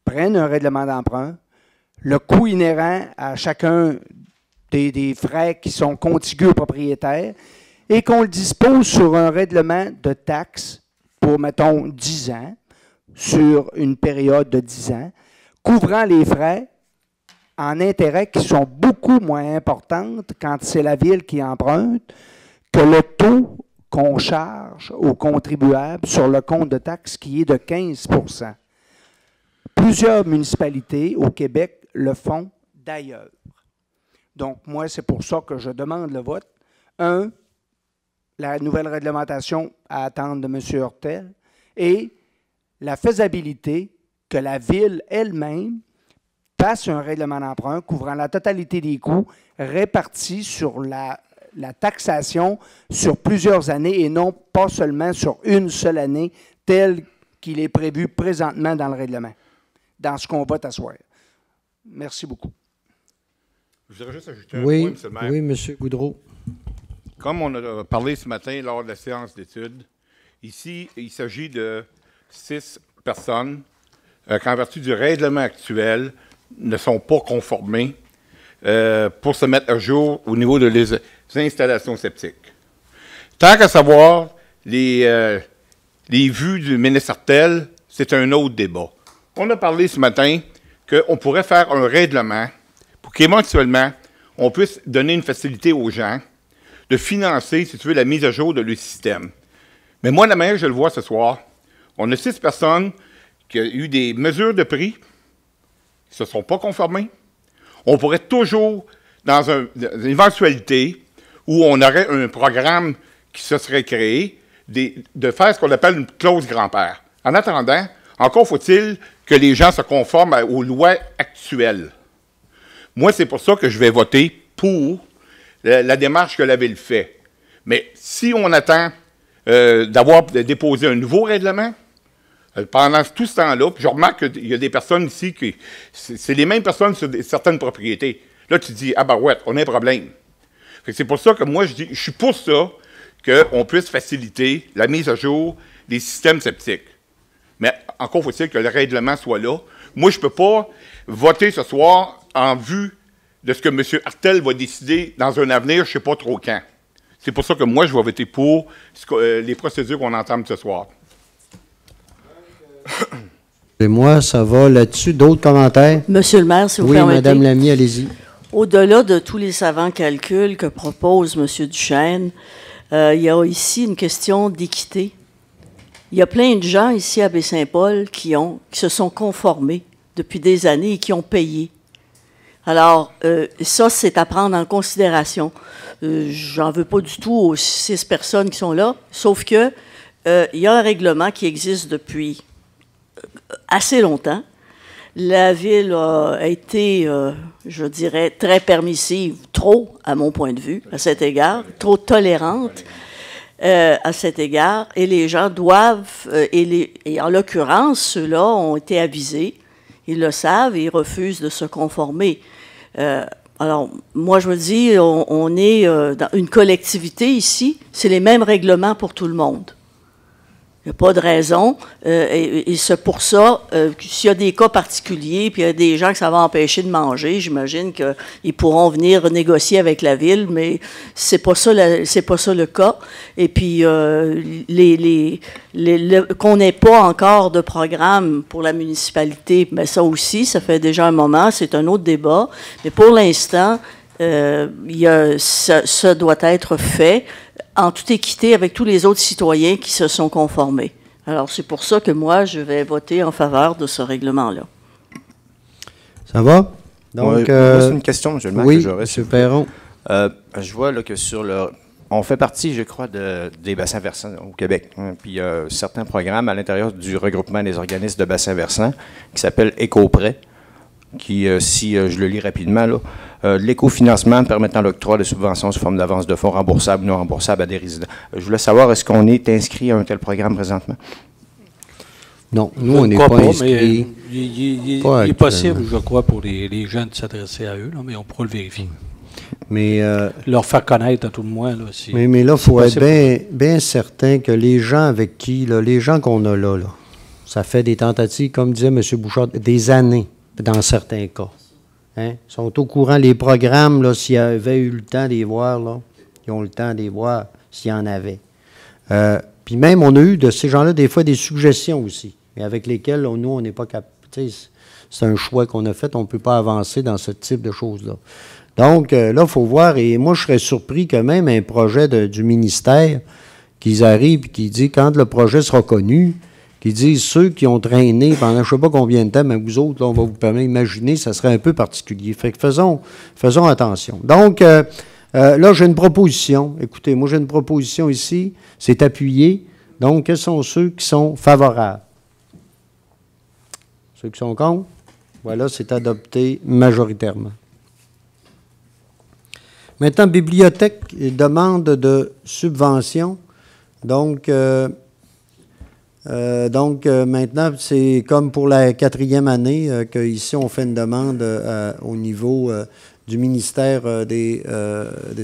prenne un règlement d'emprunt, le coût inhérent à chacun des frais qui sont contigus au propriétaire, et qu'on le dispose sur un règlement de taxe pour, mettons, 10 ans, sur une période de 10 ans, couvrant les frais en intérêts qui sont beaucoup moins importantes quand c'est la Ville qui emprunte que le taux qu'on charge aux contribuables sur le compte de taxe qui est de 15 %. Plusieurs municipalités au Québec le font d'ailleurs. Donc, moi, c'est pour ça que je demande le vote. Un, la nouvelle réglementation à attendre de M. Hurtel et la faisabilité que la Ville elle-même passe un règlement d'emprunt couvrant la totalité des coûts répartis sur la taxation sur plusieurs années et non pas seulement sur une seule année, tel qu'il est prévu présentement dans le règlement, dans ce qu'on va t'asseoir. Merci beaucoup. Je voudrais juste ajouter un Oui, point, M. le maire. oui, M. Goudreau. Comme on a parlé ce matin lors de la séance d'études, ici, il s'agit de 6 personnes qui, en vertu du règlement actuel, ne sont pas conformées pour se mettre à jour au niveau de les installations septiques. Tant qu'à savoir, les vues du ministre Hurtel, c'est un autre débat. On a parlé ce matin qu'on pourrait faire un règlement pour qu'éventuellement, on puisse donner une facilité aux gens de financer, si tu veux, la mise à jour de leur système. Mais moi, la manière je le vois ce soir, on a 6 personnes qui ont eu des mesures de prix qui ne se sont pas conformées. On pourrait toujours, dans une éventualité où on aurait un programme qui se serait créé, de faire ce qu'on appelle une clause grand-père. En attendant, encore faut-il que les gens se conforment aux lois actuelles. Moi, c'est pour ça que je vais voter pour la démarche que la Ville fait. Mais si on attend d'avoir déposé un nouveau règlement, pendant tout ce temps-là, puis je remarque qu'il y a des personnes ici qui... C'est les mêmes personnes sur certaines propriétés. Là, tu dis, ah ben ouais, on a un problème. C'est pour ça que moi, je suis pour ça qu'on puisse faciliter la mise à jour des systèmes septiques. Mais encore faut-il que le règlement soit là. Moi, je ne peux pas voter ce soir en vue de ce que M. Hurtel va décider dans un avenir, je ne sais pas trop quand. C'est pour ça que moi, je vais voter pour les procédures qu'on entame ce soir. Et moi, ça va là-dessus. D'autres commentaires? Monsieur le maire, si vous Oui, permettez. Mme Lamy, allez-y. Au-delà de tous les savants calculs que propose M. Duchesne, il y a ici une question d'équité. Il y a plein de gens ici à Baie-Saint-Paul qui se sont conformés depuis des années et qui ont payé. Alors, ça, c'est à prendre en considération. J'en veux pas du tout aux 6 personnes qui sont là, sauf que il y a un règlement qui existe depuis assez longtemps. La Ville a été, je dirais, très permissive, trop, à mon point de vue, à cet égard, trop tolérante à cet égard, et les gens doivent, et en l'occurrence, ceux-là ont été avisés, ils le savent, et ils refusent de se conformer. Alors, moi, je me dis, on est dans une collectivité ici, c'est les mêmes règlements pour tout le monde. Il n'y a pas de raison. Et c'est pour ça, s'il y a des cas particuliers, puis il y a des gens que ça va empêcher de manger, j'imagine qu'ils pourront venir négocier avec la Ville, mais c'est pas ça le cas. Et puis, qu'on n'ait pas encore de programme pour la municipalité, mais ça aussi, ça fait déjà un moment, c'est un autre débat. Mais pour l'instant, ça doit être fait en toute équité avec tous les autres citoyens qui se sont conformés. Alors, c'est pour ça que moi, je vais voter en faveur de ce règlement-là. Ça va? Donc, c'est une question, M. le maire, oui, que j'aurais. M. Perron. Je vois là, que sur le... On fait partie, je crois, des bassins versants au Québec. Hein, puis il y a certains programmes à l'intérieur du regroupement des organismes de bassins versants qui s'appelle Éco-Prêt, qui, si je le lis rapidement, là, l'écofinancement permettant l'octroi de subventions sous forme d'avance de fonds remboursables ou non remboursables à des résidents. Je voulais savoir, est-ce qu'on est inscrit à un tel programme présentement? Non, nous, on n'est pas inscrits. Il est possible, je crois, pour les jeunes de s'adresser à eux, là, mais on pourra le vérifier. Mais, leur faire connaître à tout le moins. Là, mais là, il faut être bien certain que les gens avec qui, là, les gens qu'on a là, ça fait des tentatives, comme disait M. Bouchard, des années, dans certains cas. Hein? Ils sont au courant, les programmes, là, s'il y avait eu le temps de les voir, là, ils ont le temps de les voir s'il y en avait. Puis même, on a eu de ces gens-là, des fois, des suggestions aussi, mais avec lesquelles, nous, on n'est pas capable. C'est un choix qu'on a fait, on ne peut pas avancer dans ce type de choses-là. Donc, là, il faut voir, et moi, je serais surpris que même un projet du ministère, qu'ils arrivent et qu'ils disent, quand le projet sera connu, qu'ils disent, ceux qui ont traîné pendant je ne sais pas combien de temps, mais vous autres, là, on va vous permettre d'imaginer, ça serait un peu particulier. Fait que faisons attention. Donc, Là, j'ai une proposition. Écoutez, moi, j'ai une proposition ici. C'est appuyé. Donc, quels sont ceux qui sont favorables? Ceux qui sont contre? Voilà, c'est adopté majoritairement. Maintenant, bibliothèque et demande de subvention. Donc, maintenant, c'est comme pour la 4e année qu'ici, on fait une demande au niveau du ministère des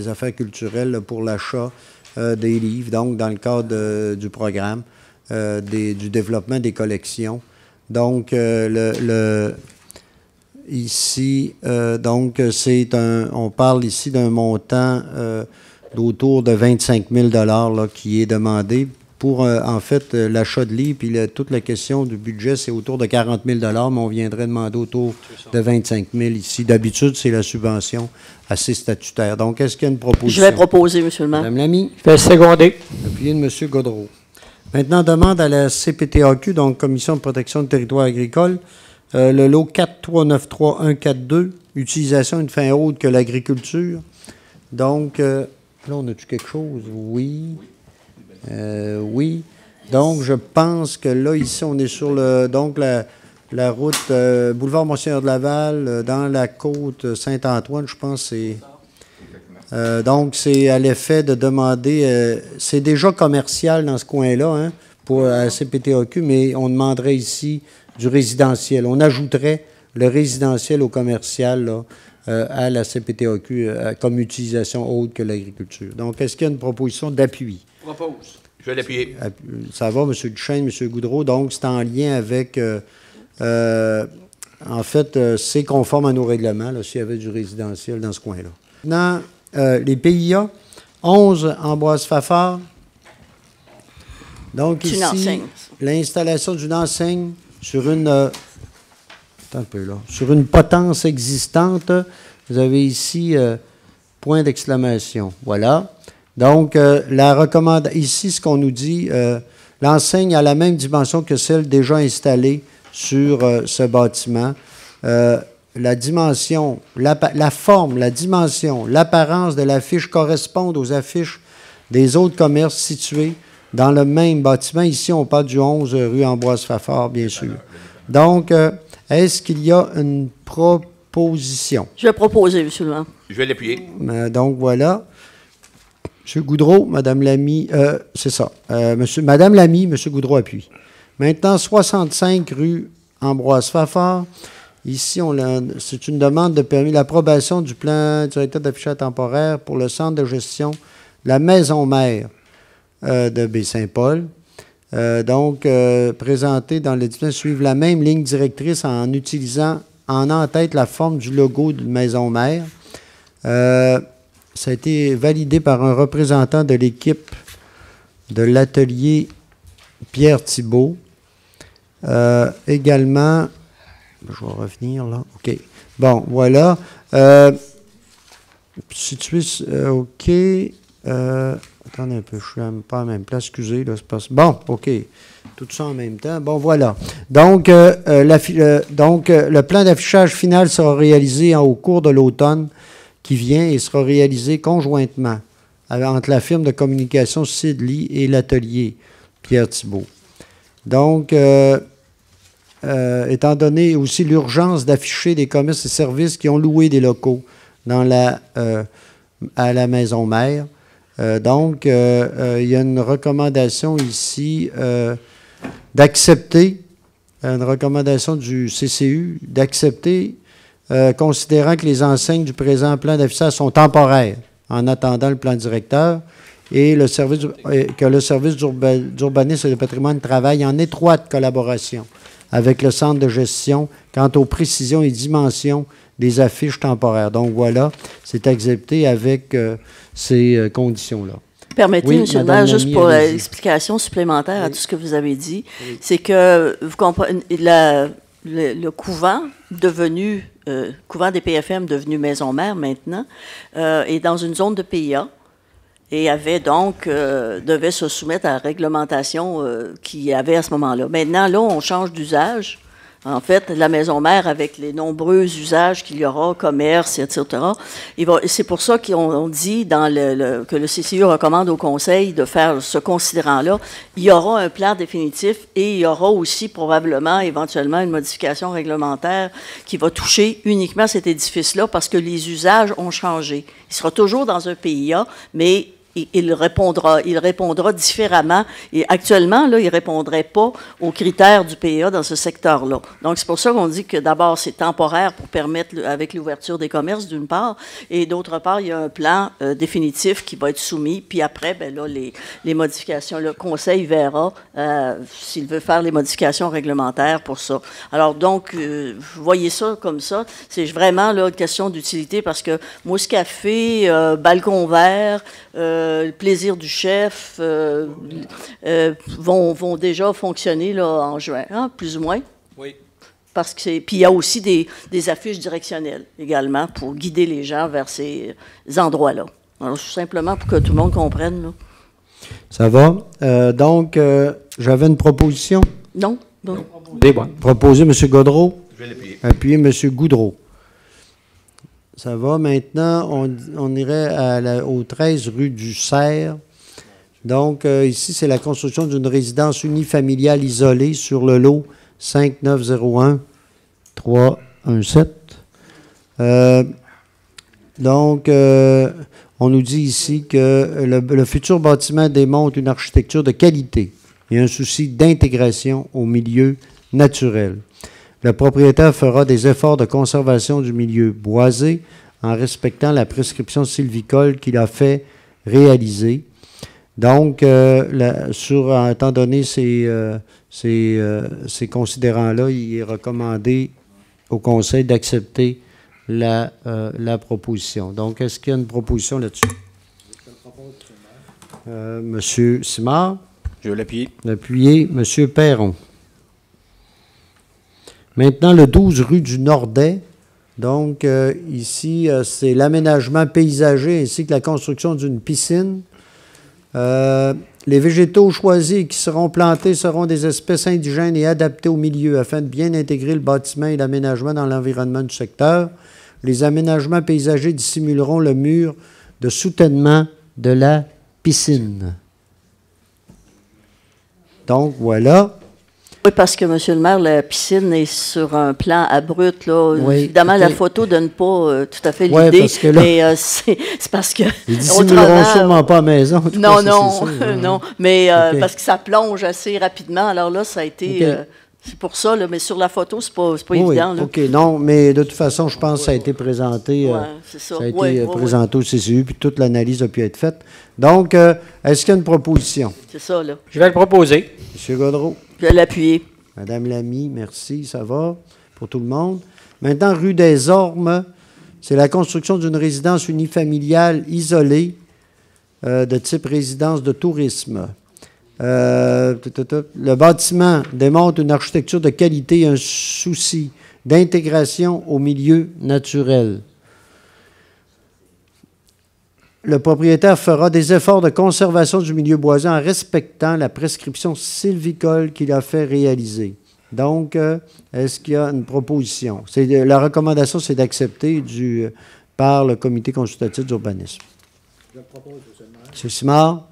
Affaires culturelles là, pour l'achat des livres, donc dans le cadre du programme du développement des collections. Donc, ici, donc, on parle ici d'un montant d'autour de 25 000 là, qui est demandé pour, en fait, l'achat de livres. Puis toute la question du budget, c'est autour de 40 000 mais on viendrait demander autour de 25 000 ici. D'habitude, c'est la subvention assez statutaire. Donc, est-ce qu'il y a une proposition? Je vais proposer, M. le maire. Madame Lamy. Je vais seconder. Appuyé de M. Gaudreau. Maintenant, demande à la CPTAQ, donc Commission de protection du territoire agricole, le lot 4393142, utilisation d'une fin autre que l'agriculture. Donc, là, on a-tu quelque chose? Oui. Oui. Donc, je pense que là, ici, on est sur la route boulevard Monseigneur de Laval, dans la côte Saint-Antoine, je pense que c'est... donc, c'est à l'effet de demander... c'est déjà commercial dans ce coin-là, hein, pour la CPTAQ, mais on demanderait ici du résidentiel. On ajouterait le résidentiel au commercial là, à la CPTAQ comme utilisation autre que l'agriculture. Donc, est-ce qu'il y a une proposition d'appui? Propose. Je vais l'appuyer. Ça va, M. Duchesne, M. Gaudreau. Donc, c'est en lien avec... en fait, c'est conforme à nos règlements, là, s'il y avait du résidentiel dans ce coin-là. Maintenant, les PIA, 11 Ambroise-Fafard. Donc, ici, l'installation d'une enseigne sur une... attends un peu, là. Sur une potence existante. Vous avez ici point d'exclamation. Voilà. Donc, ici, ce qu'on nous dit, l'enseigne a la même dimension que celle déjà installée sur ce bâtiment. La dimension, la forme, la dimension, l'apparence de l'affiche correspondent aux affiches des autres commerces situés dans le même bâtiment. Ici, on parle du 11 rue Ambroise-Fafard, bien sûr. Donc, est-ce qu'il y a une proposition? Je vais proposer, M. le maire. Je vais l'appuyer. Donc, voilà. M. Gaudreau, Mme Lamy, c'est ça. Mme Lamy, M. Gaudreau appuie. Maintenant, 65 rue Ambroise-Fafard. Ici, c'est une demande de permis l'approbation du plan directeur d'affichage temporaire pour le centre de gestion de la maison mère de Baie-Saint-Paul. Donc, présenté dans l'édition, suivent la même ligne directrice en utilisant en tête la forme du logo de maison mère. Ça a été validé par un représentant de l'équipe de l'atelier Pierre Thibault. Également, je vais revenir là. OK. Bon, voilà. Situé, OK. Attendez un peu, je ne suis pas à la même place. Excusez, là, c'est pas... Bon, OK. Tout ça en même temps. Bon, voilà. Donc, le plan d'affichage final sera réalisé au cours de l'automne qui vient et sera réalisé conjointement entre la firme de communication Sidley et l'atelier Pierre Thibault. Donc, étant donné aussi l'urgence d'afficher des commerces et services qui ont loué des locaux à la maison mère, donc, il y a une recommandation ici d'accepter, une recommandation du CCU d'accepter, considérant que les enseignes du présent plan d'affichage sont temporaires en attendant le plan directeur et que le service d'urbanisme et de patrimoine travaille en étroite collaboration avec le centre de gestion quant aux précisions et dimensions des affiches temporaires. Donc voilà, c'est accepté avec ces conditions-là. Permettez, Oui, M. le maire, juste pour l'explication supplémentaire à tout ce que vous avez dit, c'est que vous comprenez, le couvent devenu, couvent des PFM devenu maison mère maintenant, est dans une zone de PIA et avait donc, devait se soumettre à la réglementation qu'il y avait à ce moment-là. Maintenant, là, on change d'usage. en fait, la maison mère avec les nombreux usages qu'il y aura, commerce, etc. C'est pour ça qu'on dit que le CCU recommande au Conseil de faire ce considérant-là. Il y aura un plan définitif et il y aura aussi probablement, éventuellement, une modification réglementaire qui va toucher uniquement cet édifice-là parce que les usages ont changé. Il sera toujours dans un PIA, mais il répondra différemment. Et actuellement, là, il ne répondrait pas aux critères du PIA dans ce secteur-là. Donc, c'est pour ça qu'on dit que d'abord, c'est temporaire pour permettre, avec l'ouverture des commerces, d'une part, et d'autre part, il y a un plan définitif qui va être soumis, puis après, ben là, les modifications, le Conseil verra s'il veut faire les modifications réglementaires pour ça. Alors, donc, voyez ça comme ça. C'est vraiment là, une question d'utilité parce que Mousse Café, Balcon Vert, le plaisir du chef vont déjà fonctionner là, en juin, hein, plus ou moins. Oui. Parce que puis il y a aussi des affiches directionnelles également pour guider les gens vers ces endroits-là. Alors, simplement pour que tout le monde comprenne. Là. Ça va. Donc, j'avais une proposition. Non. Non. Proposer M. Godreau. Je vais l'appuyer. Appuyer M. Goudreau. Ça va. Maintenant, on irait au 13 rue du Cerf. Donc, ici, c'est la construction d'une résidence unifamiliale isolée sur le lot 5901-317. Donc, on nous dit ici que le futur bâtiment démontre une architecture de qualité et un souci d'intégration au milieu naturel. Le propriétaire fera des efforts de conservation du milieu boisé en respectant la prescription sylvicole qu'il a fait réaliser. Donc, étant donné ces considérants-là, il est recommandé au Conseil d'accepter la proposition. Donc, est-ce qu'il y a une proposition là-dessus? Monsieur Simard? Je vais l'appuyer. L'appuyer. Monsieur Perron? Maintenant, le 12 rue du Nordet. Donc, ici, c'est l'aménagement paysager ainsi que la construction d'une piscine. Les végétaux choisis qui seront plantés seront des espèces indigènes et adaptés au milieu afin de bien intégrer le bâtiment et l'aménagement dans l'environnement du secteur. Les aménagements paysagers dissimuleront le mur de soutènement de la piscine. Donc, voilà. Oui, parce que, M. le maire, la piscine est sur un plan abrupt. Là. Oui, évidemment, la photo ne donne pas tout à fait l'idée, parce que là, mais c'est parce que... Ils dissimuleront sûrement pas à la maison. Non, ça, non, mais parce que ça plonge assez rapidement. Alors là, ça a été... c'est pour ça, là, mais sur la photo, c'est pas évident. Là. OK, non, mais de toute façon, je pense que ça a été présenté. C'est ça. Ça a été présenté au CCU, puis toute l'analyse a pu être faite. Donc, est-ce qu'il y a une proposition? C'est ça, là. Je vais le proposer. M. Godreau. Je vais l'appuyer. Madame Lamy, merci, ça va pour tout le monde. Maintenant, rue des Ormes, c'est la construction d'une résidence unifamiliale isolée de type résidence de tourisme. Le bâtiment démontre une architecture de qualité et un souci d'intégration au milieu naturel. Le propriétaire fera des efforts de conservation du milieu boisé en respectant la prescription sylvicole qu'il a fait réaliser. Donc, est-ce qu'il y a une proposition? La recommandation, c'est d'accepter par le comité consultatif d'urbanisme. Je le propose, M. le maire. M. Simard?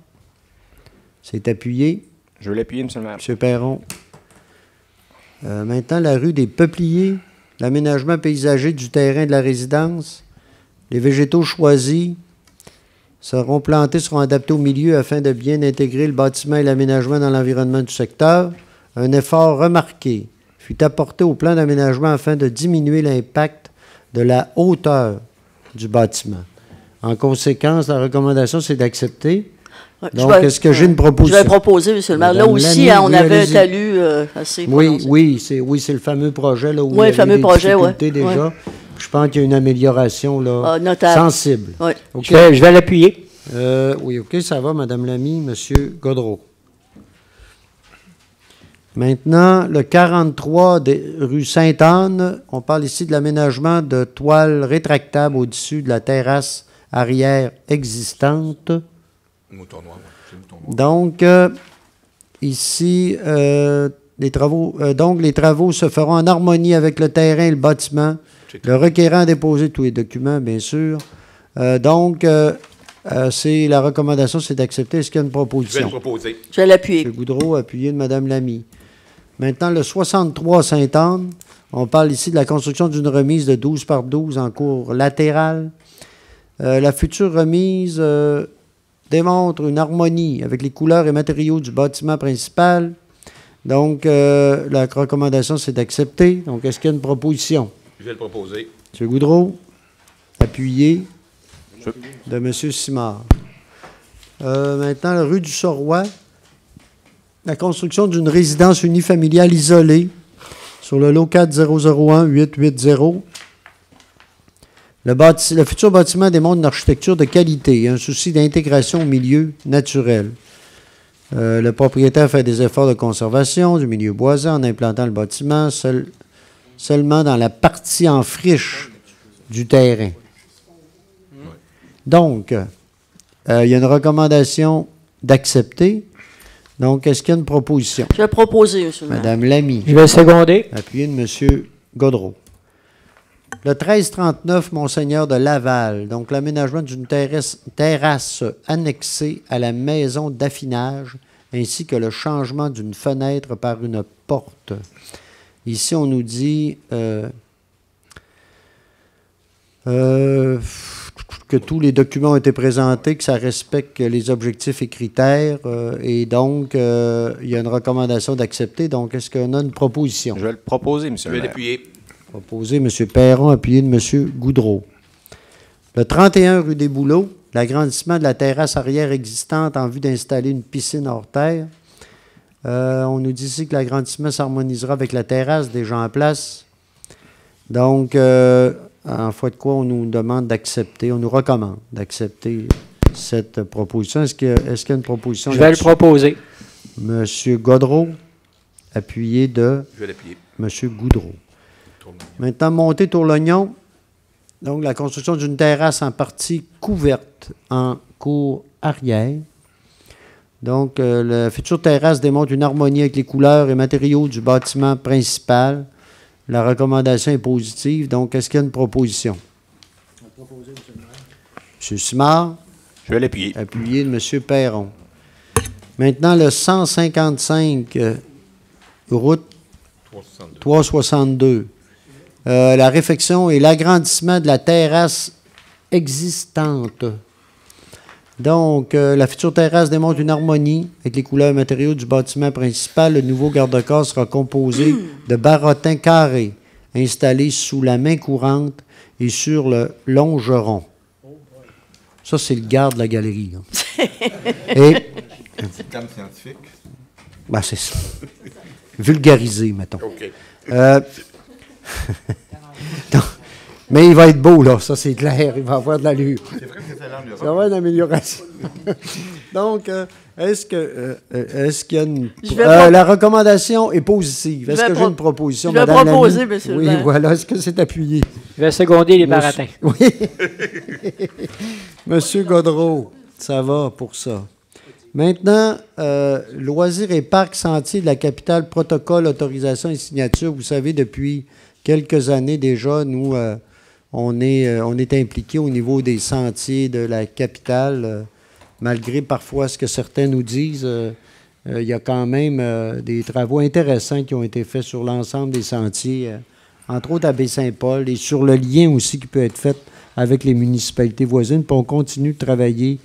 C'est appuyé. Je vais l'appuyer, M. le maire. M. Perron. Maintenant, la rue des Peupliers, l'aménagement paysager du terrain de la résidence, les végétaux choisis seront adaptés au milieu afin de bien intégrer le bâtiment et l'aménagement dans l'environnement du secteur. Un effort remarqué fut apporté au plan d'aménagement afin de diminuer l'impact de la hauteur du bâtiment. En conséquence, la recommandation, c'est d'accepter. Donc, est-ce que j'ai une proposition? Je vais proposer, M. le maire. Là aussi, on avait un talus assez prononcé. Oui, c'est le fameux projet là, où il y avait des difficultés déjà. Ouais. Je pense qu'il y a une amélioration là, sensible. Oui. Okay. Je vais l'appuyer. Oui, OK, ça va, Mme Lamy, M. Godreau. Maintenant, le 43 rue Sainte-Anne, on parle ici de l'aménagement de toiles rétractables au-dessus de la terrasse arrière existante. Donc, ici, Les travaux se feront en harmonie avec le terrain et le bâtiment. Le requérant a déposé tous les documents, bien sûr. C'est la recommandation, c'est d'accepter. Est-ce qu'il y a une proposition? Je vais le proposer. Je vais l'appuyer. M. Goudreau, appuyé de Mme Lamy. Maintenant, le 63 Sainte-Anne. On parle ici de la construction d'une remise de 12 par 12 en cours latéral. La future remise démontre une harmonie avec les couleurs et matériaux du bâtiment principal. Donc, la recommandation, c'est d'accepter. Donc, est-ce qu'il y a une proposition? Je vais le proposer. M. Goudreau, appuyé de M. Simard. Maintenant, la rue du Soroy. La construction d'une résidence unifamiliale isolée sur le lot 4001-880. Le futur bâtiment démontre une architecture de qualité et un souci d'intégration au milieu naturel. Le propriétaire fait des efforts de conservation du milieu boisé en implantant le bâtiment seulement dans la partie en friche du terrain. Donc, il y a une recommandation d'accepter. Donc, est-ce qu'il y a une proposition? Je vais proposer, M. le maire. Mme Lamy. Je vais seconder. Appuyé de M. Gaudreau. Le 1339, Monseigneur de Laval. Donc, l'aménagement d'une terrasse annexée à la maison d'affinage, ainsi que le changement d'une fenêtre par une porte. Ici, on nous dit que tous les documents ont été présentés, que ça respecte les objectifs et critères, et donc, il y a une recommandation d'accepter. Donc, est-ce qu'on a une proposition? Je vais le proposer, M. Je le vais maire. l'appuyer. Proposé, M. Perron, appuyé de M. Goudreau. Le 31 rue des Bouleaux, l'agrandissement de la terrasse arrière existante en vue d'installer une piscine hors terre. On nous dit ici que l'agrandissement s'harmonisera avec la terrasse déjà en place. Donc, en foi de quoi, on nous demande d'accepter, on nous recommande d'accepter cette proposition. Est-ce qu'il y a une proposition? Je vais le proposer. M. Gaudreau, appuyé de Je vais l'appuyer. M. Goudreau. Maintenant, monter Tourlognon. Donc, la construction d'une terrasse en partie couverte en cour arrière. Donc, la future terrasse démontre une harmonie avec les couleurs et matériaux du bâtiment principal. La recommandation est positive. Donc, est-ce qu'il y a une proposition? M. Simard. Je vais l'appuyer. Appuyé de M. Perron. Maintenant, le 155 route 362. La réfection et l'agrandissement de la terrasse existante. Donc, la future terrasse démontre une harmonie avec les couleurs et matériaux du bâtiment principal. Le nouveau garde-corps sera composé de barottins carrés installés sous la main courante et sur le longeron. Ça, c'est le garde de la galerie. Et C'est terme scientifique. ben, c'est ça. Vulgarisé, mettons. OK. Non, mais il va être beau, là, ça c'est clair, il va avoir de l'allure. C'est vrai que c'est l'âme Ça va avoir une amélioration. Donc, est-ce qu'il y a une... la recommandation est positive. Est-ce que j'ai une proposition, je vais Mme proposer, Lamy? monsieur le Oui, maire. voilà. Est-ce que c'est appuyé? Je vais seconder les baratins. Oui. Monsieur Gaudreau, ça va pour ça. Maintenant, loisirs et parcs sentiers de la capitale, protocole, autorisation et signature. Vous savez, depuis quelques années déjà, nous, on est impliqués au niveau des sentiers de la capitale. Malgré parfois ce que certains nous disent, il y a quand même des travaux intéressants qui ont été faits sur l'ensemble des sentiers, entre autres à Baie-Saint-Paul, et sur le lien aussi qui peut être fait avec les municipalités voisines. Puis on continue de travailler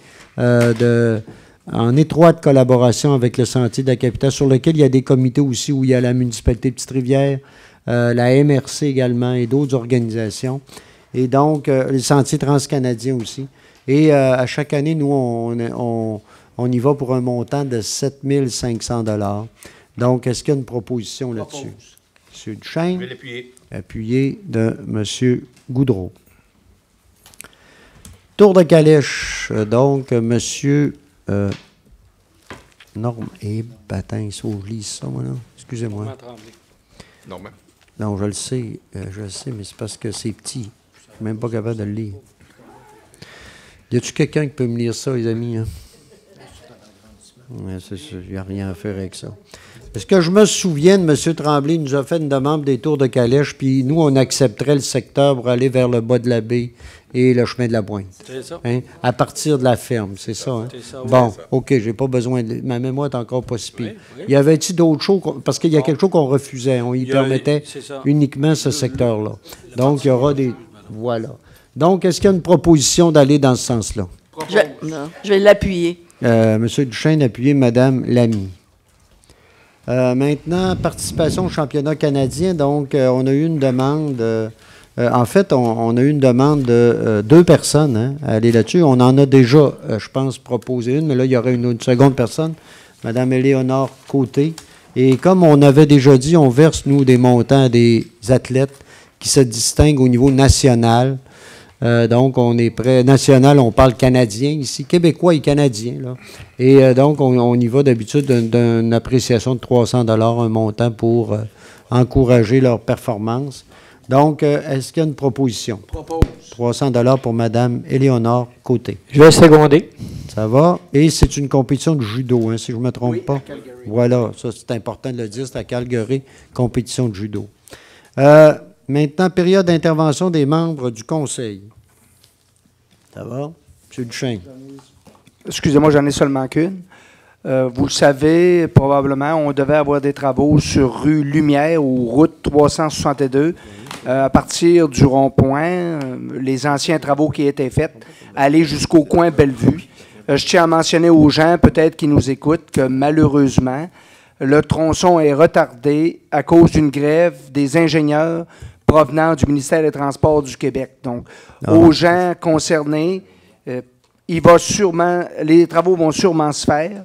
en étroite collaboration avec le Sentier de la capitale, sur lequel il y a des comités aussi, où il y a la municipalité de Petite-Rivière, la MRC également et d'autres organisations. Et donc, les sentiers transcanadiens aussi. Et à chaque année, nous, on y va pour un montant de 7 500 $. Donc, est-ce qu'il y a une proposition là-dessus? M. Duchesne. Je vais l'appuyer. Appuyé de M. Goudreau. Tour de calèche. Donc, M. Norme. Et bâtin, il faut que je lise ça, moi, là. Excusez-moi. Normand. Non, je le sais, mais c'est parce que c'est petit. Je ne suis même pas capable de le lire. Y a-tu quelqu'un qui peut me lire ça, les amis? Hein? Ouais, c'est ça, il n'y a rien à faire avec ça. Est-ce que je me souviens de M. Tremblay, il nous a fait une demande des Tours de Calèche, puis nous, on accepterait le secteur pour aller vers le bas de la baie et le chemin de la Pointe. C'est ça. Hein? À partir de la ferme, c'est ça. Hein? C'est ça, Bon, oui. OK, j'ai pas besoin de... Ma mémoire est encore pas si pire. Oui, oui. Y avait-il d'autres choses? Parce qu'il y a quelque chose qu'on refusait. On y Il y a- permettait c'est ça. uniquement ce secteur-là. Donc, il y aura des... Voilà. Donc, est-ce qu'il y a une proposition d'aller dans ce sens-là? Je vais l'appuyer. M. Duchesne, appuyé Mme Lamy. Maintenant, participation au championnat canadien. Donc, on a eu une demande. En fait, on a eu une demande de 2 personnes hein, à aller là-dessus. On en a déjà, je pense, proposé une, mais là, il y aurait une seconde personne, Mme Éléonore Côté. Et comme on avait déjà dit, on verse, nous, des montants à des athlètes qui se distinguent au niveau national. Donc, on est prêt. National, on parle canadien ici, québécois et canadien. Là. Et donc, on y va d'habitude d'une appréciation de 300 $, un montant pour encourager leur performance. Donc, est-ce qu'il y a une proposition? Propose. 300 $ pour Mme Éléonore Côté. Je vais seconder. Ça va? Et c'est une compétition de judo, hein, si je ne me trompe Oui, pas. à Calgary. Voilà, ça c'est important de le dire, c'est à Calgary, compétition de judo. Maintenant, période d'intervention des membres du conseil. Ça va? M. Duchesne. Excusez-moi, j'en ai seulement qu'une. Vous le savez, probablement, on devait avoir des travaux sur rue Lumière ou route 362 à partir du rond-point, les anciens travaux qui étaient faits, aller jusqu'au coin Bellevue. Je tiens à mentionner aux gens, peut-être qui nous écoutent, que malheureusement, le tronçon est retardé à cause d'une grève des ingénieurs provenant du ministère des Transports du Québec. Donc, aux gens concernés, les travaux vont sûrement se faire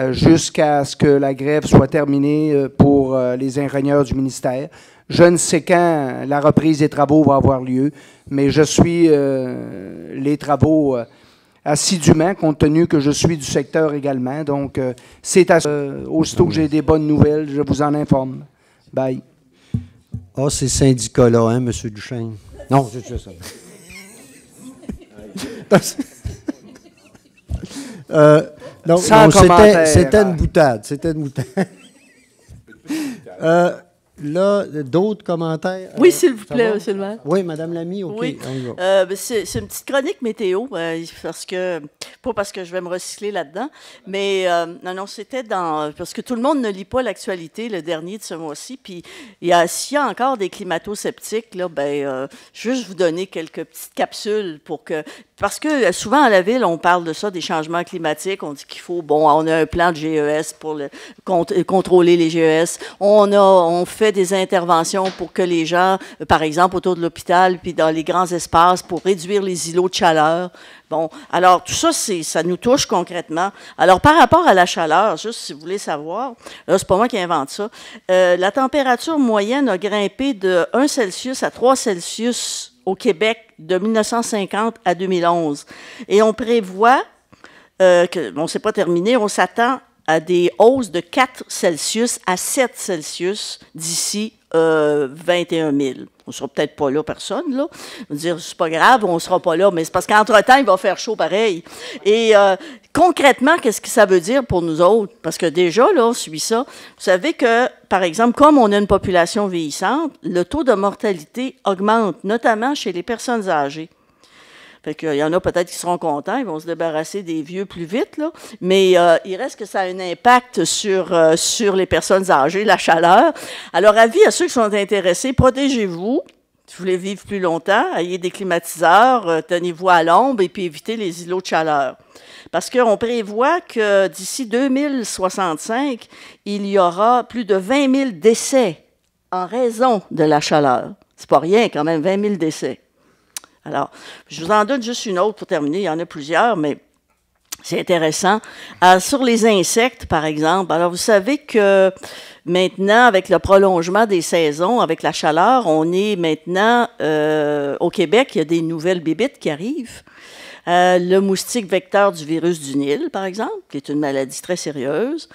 jusqu'à ce que la grève soit terminée pour les ingénieurs du ministère. Je ne sais quand la reprise des travaux va avoir lieu, mais je suis les travaux assidûment, compte tenu que je suis du secteur également. Donc, c'est aussitôt que j'ai des bonnes nouvelles, je vous en informe. Bye. Ah, ces syndicats-là, hein, M. Duchesne? Non, c'est juste ça. Donc, Sans commentaire. c'était une boutade. C'était une boutade. Là, d'autres commentaires? Oui, s'il vous Ça plaît, va? monsieur le maire. Oui, Mme Lamy, OK. Oui. On y va. C'est une petite chronique météo, pas parce que je vais me recycler là-dedans, mais non, c'était parce que tout le monde ne lit pas l'actualité, le dernier de ce mois-ci, puis s'il y a encore des climato-sceptiques, là, je vais juste vous donner quelques petites capsules parce que souvent à la ville, on parle de ça, des changements climatiques, on dit qu'il faut, on a un plan de GES pour contrôler les GES, on fait des interventions pour que les gens, par exemple, autour de l'hôpital, puis dans les grands espaces, pour réduire les îlots de chaleur. Bon, alors tout ça, ça nous touche concrètement. Alors, par rapport à la chaleur, juste si vous voulez savoir, là, c'est pas moi qui invente ça, la température moyenne a grimpé de 1 Celsius à 3 Celsius au Québec de 1950 à 2011. Et on prévoit c'est pas terminé, on s'attend à des hausses de 4 Celsius à 7 Celsius d'ici 21 000. On ne sera peut-être pas là, personne, là. On va dire, c'est pas grave, on ne sera pas là, mais c'est parce qu'entre-temps, il va faire chaud pareil. Et concrètement, qu'est-ce que ça veut dire pour nous autres? Parce que déjà, là, on suit ça. Vous savez que, par exemple, comme on a une population vieillissante, le taux de mortalité augmente, notamment chez les personnes âgées. Fait qu'il y en a peut-être qui seront contents, ils vont se débarrasser des vieux plus vite, là. Mais il reste que ça a un impact sur les personnes âgées, la chaleur. Alors, avis à ceux qui sont intéressés, protégez-vous. Si vous voulez vivre plus longtemps, ayez des climatiseurs, tenez-vous à l'ombre et puis évitez les îlots de chaleur. Parce qu'on prévoit que d'ici 2065, il y aura plus de 20 000 décès en raison de la chaleur. C'est pas rien quand même, 20 000 décès. Alors, je vous en donne juste une autre pour terminer. Il y en a plusieurs, mais c'est intéressant. Sur les insectes, par exemple, alors vous savez que maintenant, avec le prolongement des saisons, avec la chaleur, on est maintenant au Québec, il y a des nouvelles bébites qui arrivent. Le moustique vecteur du virus du Nil, par exemple, qui est une maladie très sérieuse.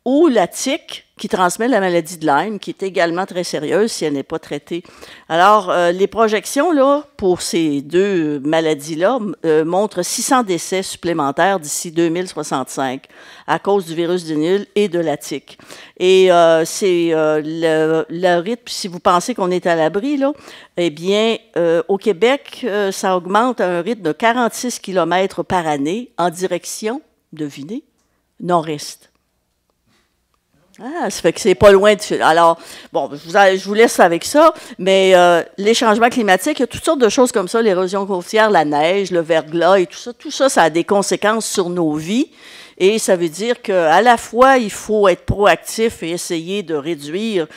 ou la tique, qui transmet la maladie de Lyme, qui est également très sérieuse si elle n'est pas traitée. Alors, les projections là, pour ces deux maladies-là montrent 600 décès supplémentaires d'ici 2065 à cause du virus du Nil et de la tique. Et c'est le rythme, si vous pensez qu'on est à l'abri, là, eh bien, au Québec, ça augmente à un rythme de 46 km par année en direction, devinez, nord-est. Ah, ça fait que c'est pas loin de... Alors, bon, je vous laisse avec ça, mais les changements climatiques, il y a toutes sortes de choses comme ça, l'érosion côtière, la neige, le verglas et tout ça, ça a des conséquences sur nos vies. Et ça veut dire qu'à la fois, il faut être proactif et essayer de réduire,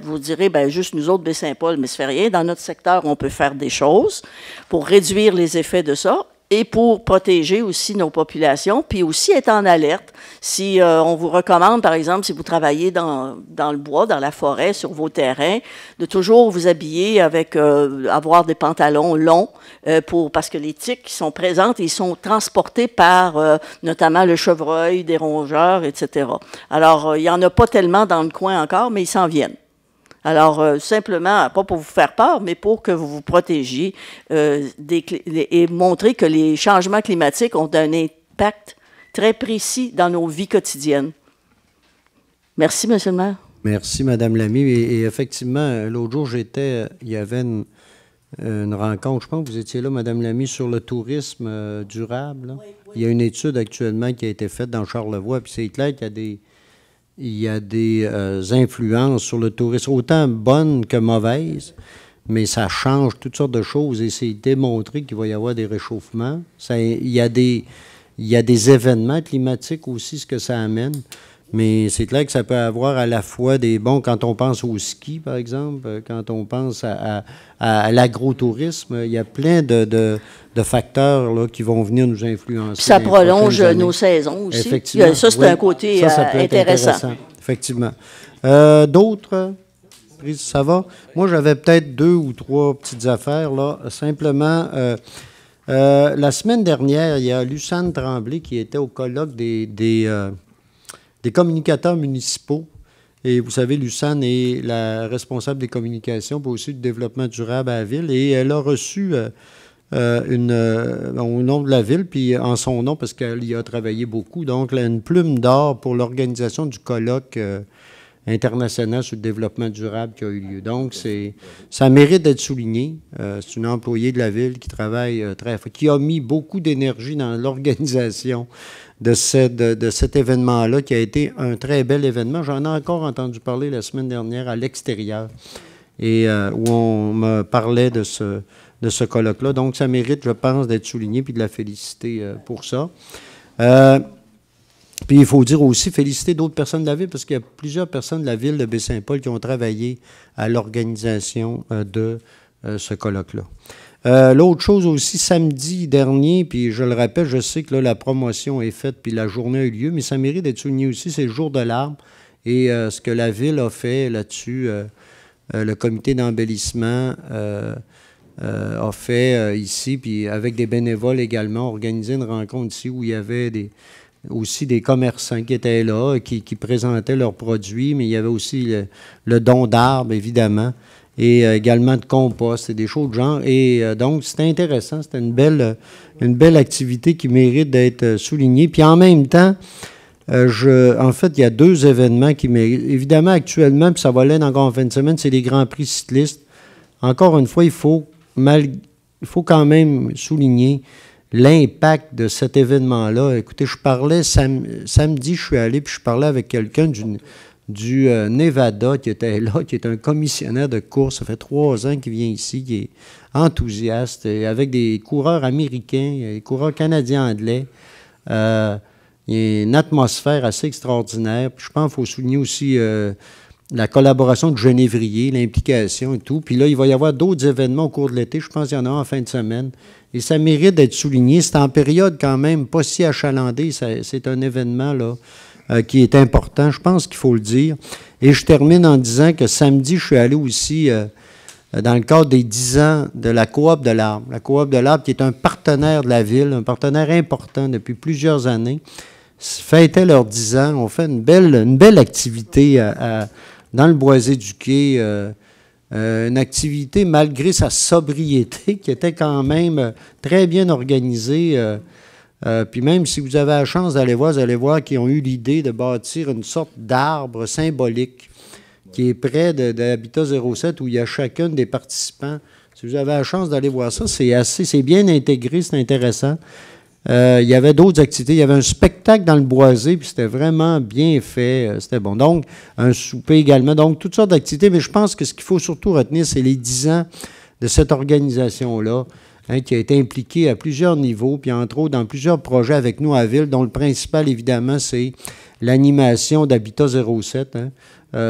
vous direz, ben juste nous autres, Baie-Saint-Paul, mais ça fait rien. Dans notre secteur, on peut faire des choses pour réduire les effets de ça. Et pour protéger aussi nos populations, puis aussi être en alerte. Si on vous recommande, par exemple, si vous travaillez dans le bois, dans la forêt, sur vos terrains, de toujours vous habiller avec, avoir des pantalons longs, parce que les tiques qui sont présentes, ils sont transportés par notamment le chevreuil, des rongeurs, etc. Alors, il n'y en a pas tellement dans le coin encore, mais ils s'en viennent. Alors, simplement, pas pour vous faire peur, mais pour que vous vous protégiez et montrer que les changements climatiques ont un impact très précis dans nos vies quotidiennes. Merci, M. le maire. Merci, Mme Lamy. Et effectivement, l'autre jour, il y avait une rencontre, je pense que vous étiez là, Mme Lamy, sur le tourisme durable. Oui, oui. Il y a une étude actuellement qui a été faite dans Charlevoix, puis c'est clair qu'il y a des influences sur le tourisme, autant bonnes que mauvaises, mais ça change toutes sortes de choses et c'est démontré qu'il va y avoir des réchauffements. Il y a des événements climatiques aussi, ce que ça amène, mais c'est clair que ça peut avoir à la fois des bons, quand on pense au ski, par exemple, quand on pense à l'agrotourisme, il y a plein de facteurs là, qui vont venir nous influencer. Puis ça prolonge nos saisons aussi. Effectivement. Ça, c'est un côté ça peut être intéressant. Effectivement. D'autres? Ça va? Moi, j'avais peut-être 2 ou 3 petites affaires. Là. Simplement, la semaine dernière, il y a Lucane Tremblay qui était au colloque des communicateurs municipaux. Et vous savez, Lucane est la responsable des communications, pour aussi le développement durable à la ville. Et elle a reçu... au nom de la ville, puis en son nom, parce qu'elle y a travaillé beaucoup. Donc, une plume d'or pour l'organisation du colloque international sur le développement durable qui a eu lieu. Donc, ça mérite d'être souligné. C'est une employée de la ville qui travaille qui a mis beaucoup d'énergie dans l'organisation de cet événement-là, qui a été un très bel événement. J'en ai encore entendu parler la semaine dernière à l'extérieur, et où on me parlait de ce colloque-là. Donc, ça mérite, je pense, d'être souligné puis de la féliciter pour ça. Puis, il faut dire aussi, féliciter d'autres personnes de la ville, parce qu'il y a plusieurs personnes de la ville de Baie-Saint-Paul qui ont travaillé à l'organisation de ce colloque-là. L'autre chose aussi, samedi dernier, puis je le rappelle, je sais que là, la promotion est faite, puis la journée a eu lieu, mais ça mérite d'être souligné aussi, c'est le jour de l'arbre, et ce que la ville a fait là-dessus, le comité d'embellissement a fait ici, puis avec des bénévoles également, organisé une rencontre ici où il y avait aussi des commerçants qui étaient là, qui présentaient leurs produits, mais il y avait aussi le don d'arbres, évidemment, et également de compost et des choses de genre. Et donc, c'était intéressant, c'était une belle activité qui mérite d'être soulignée. Puis en même temps, en fait, il y a 2 événements qui méritent. Évidemment, actuellement, puis ça va l'être encore en fin de semaine, c'est les Grands Prix cyclistes. Encore une fois, il faut quand même souligner l'impact de cet événement-là. Écoutez, je parlais samedi, je suis allé, puis je parlais avec quelqu'un du Nevada qui était là, qui est un commissionnaire de course. Ça fait 3 ans qu'il vient ici, qui est enthousiaste, et avec des coureurs américains, des coureurs canadiens anglais. Il y a une atmosphère assez extraordinaire. Puis je pense qu'il faut souligner aussi la collaboration de Genévrier, l'implication et tout. Puis là, il va y avoir d'autres événements au cours de l'été. Je pense qu'il y en a en fin de semaine. Et ça mérite d'être souligné. C'est en période quand même pas si achalandée. C'est un événement là qui est important. Je pense qu'il faut le dire. Et je termine en disant que samedi, je suis allé aussi dans le cadre des 10 ans de la Coop de l'Arbre. La Coop de l'Arbre qui est un partenaire de la ville, un partenaire important depuis plusieurs années. fêtaient leurs 10 ans. On fait une belle activité dans le Boisé du Quai. Une activité, malgré sa sobriété, qui était quand même très bien organisée. Puis même si vous avez la chance d'aller voir, vous allez voir qu'ils ont eu l'idée de bâtir une sorte d'arbre symbolique qui est près de l'Habitat 07, où il y a chacun des participants. Si vous avez la chance d'aller voir ça, c'est bien intégré, c'est intéressant. Il y avait d'autres activités. Il y avait un spectacle dans le Boisé, puis c'était vraiment bien fait. C'était bon. Donc, un souper également. Donc, toutes sortes d'activités. Mais je pense que ce qu'il faut surtout retenir, c'est les 10 ans de cette organisation-là, qui a été impliquée à plusieurs niveaux, puis entre autres dans plusieurs projets avec nous à la Ville, dont le principal, évidemment, c'est l'animation d'Habitat 07.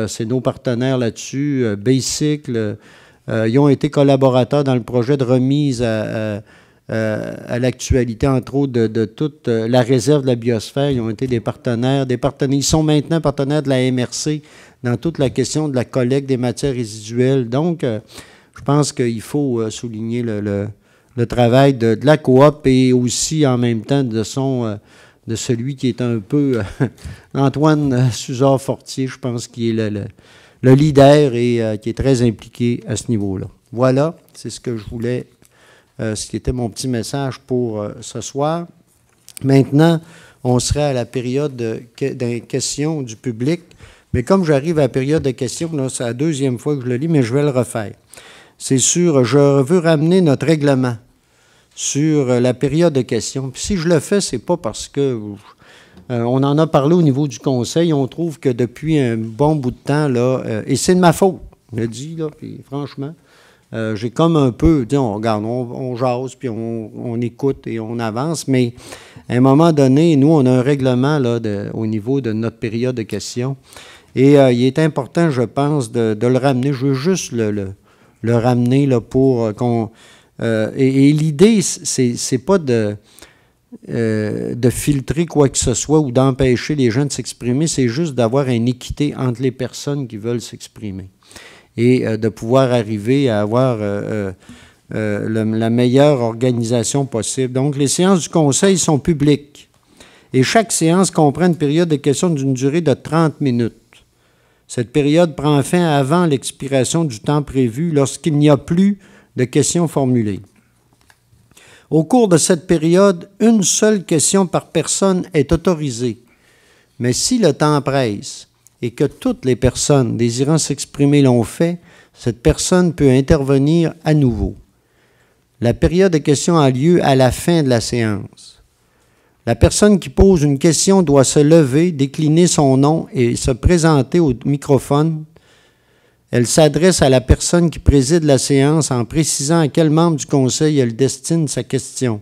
C'est nos partenaires là-dessus. Bicycle, ils ont été collaborateurs dans le projet de remise à l'actualité, entre autres, de toute la réserve de la biosphère. Ils ont été des partenaires. Ils sont maintenant partenaires de la MRC dans toute la question de la collecte des matières résiduelles. Donc, je pense qu'il faut souligner le travail de la coop et aussi, en même temps, de celui qui est un peu Antoine Suzard-Fortier, je pense, qui est le leader et qui est très impliqué à ce niveau-là. Voilà, c'est ce que je voulais ce qui était mon petit message pour ce soir. Maintenant, on serait à la période des questions du public. Mais comme j'arrive à la période de questions, là, c'est la deuxième fois que je le lis, mais je vais le refaire. C'est sûr, je veux ramener notre règlement sur la période de questions. Puis si je le fais, c'est pas parce que on en a parlé au niveau du conseil. On trouve que depuis un bon bout de temps, là, et c'est de ma faute, je le dis, là, puis franchement, j'ai comme un peu, on regarde, on jase, puis on écoute et on avance, mais à un moment donné, nous, on a un règlement là, au niveau de notre période de questions. Et il est important, je pense, de le ramener. Je veux juste le ramener là, pour qu'on... et l'idée, c'est pas de filtrer quoi que ce soit ou d'empêcher les gens de s'exprimer, c'est juste d'avoir une équité entre les personnes qui veulent s'exprimer. Et de pouvoir arriver à avoir la meilleure organisation possible. Donc, les séances du Conseil sont publiques. Et chaque séance comprend une période de questions d'une durée de 30 minutes. Cette période prend fin avant l'expiration du temps prévu lorsqu'il n'y a plus de questions formulées. Au cours de cette période, une seule question par personne est autorisée. Mais si le temps presse, et que toutes les personnes désirant s'exprimer l'ont fait, cette personne peut intervenir à nouveau. La période de questions a lieu à la fin de la séance. La personne qui pose une question doit se lever, décliner son nom et se présenter au microphone. Elle s'adresse à la personne qui préside la séance en précisant à quel membre du conseil elle destine sa question.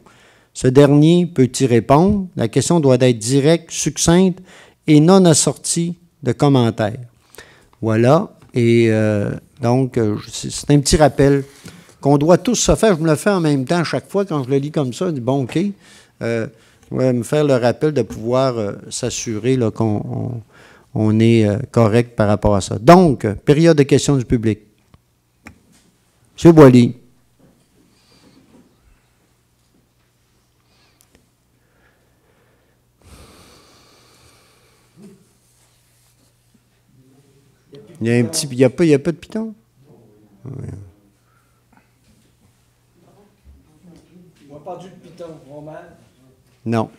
Ce dernier peut y répondre. La question doit être directe, succincte et non assortie de commentaires. Voilà. Et donc, c'est un petit rappel qu'on doit tous se faire. Je me le fais en même temps chaque fois quand je le lis comme ça. Je dis, bon, OK. Je vais me faire le rappel de pouvoir s'assurer qu'on est correct par rapport à ça. Donc, période de questions du public. M. Boily. Il y a un petit... Il n'y a pas de piton? Oui. On n'a pas du piton, Roman. Non.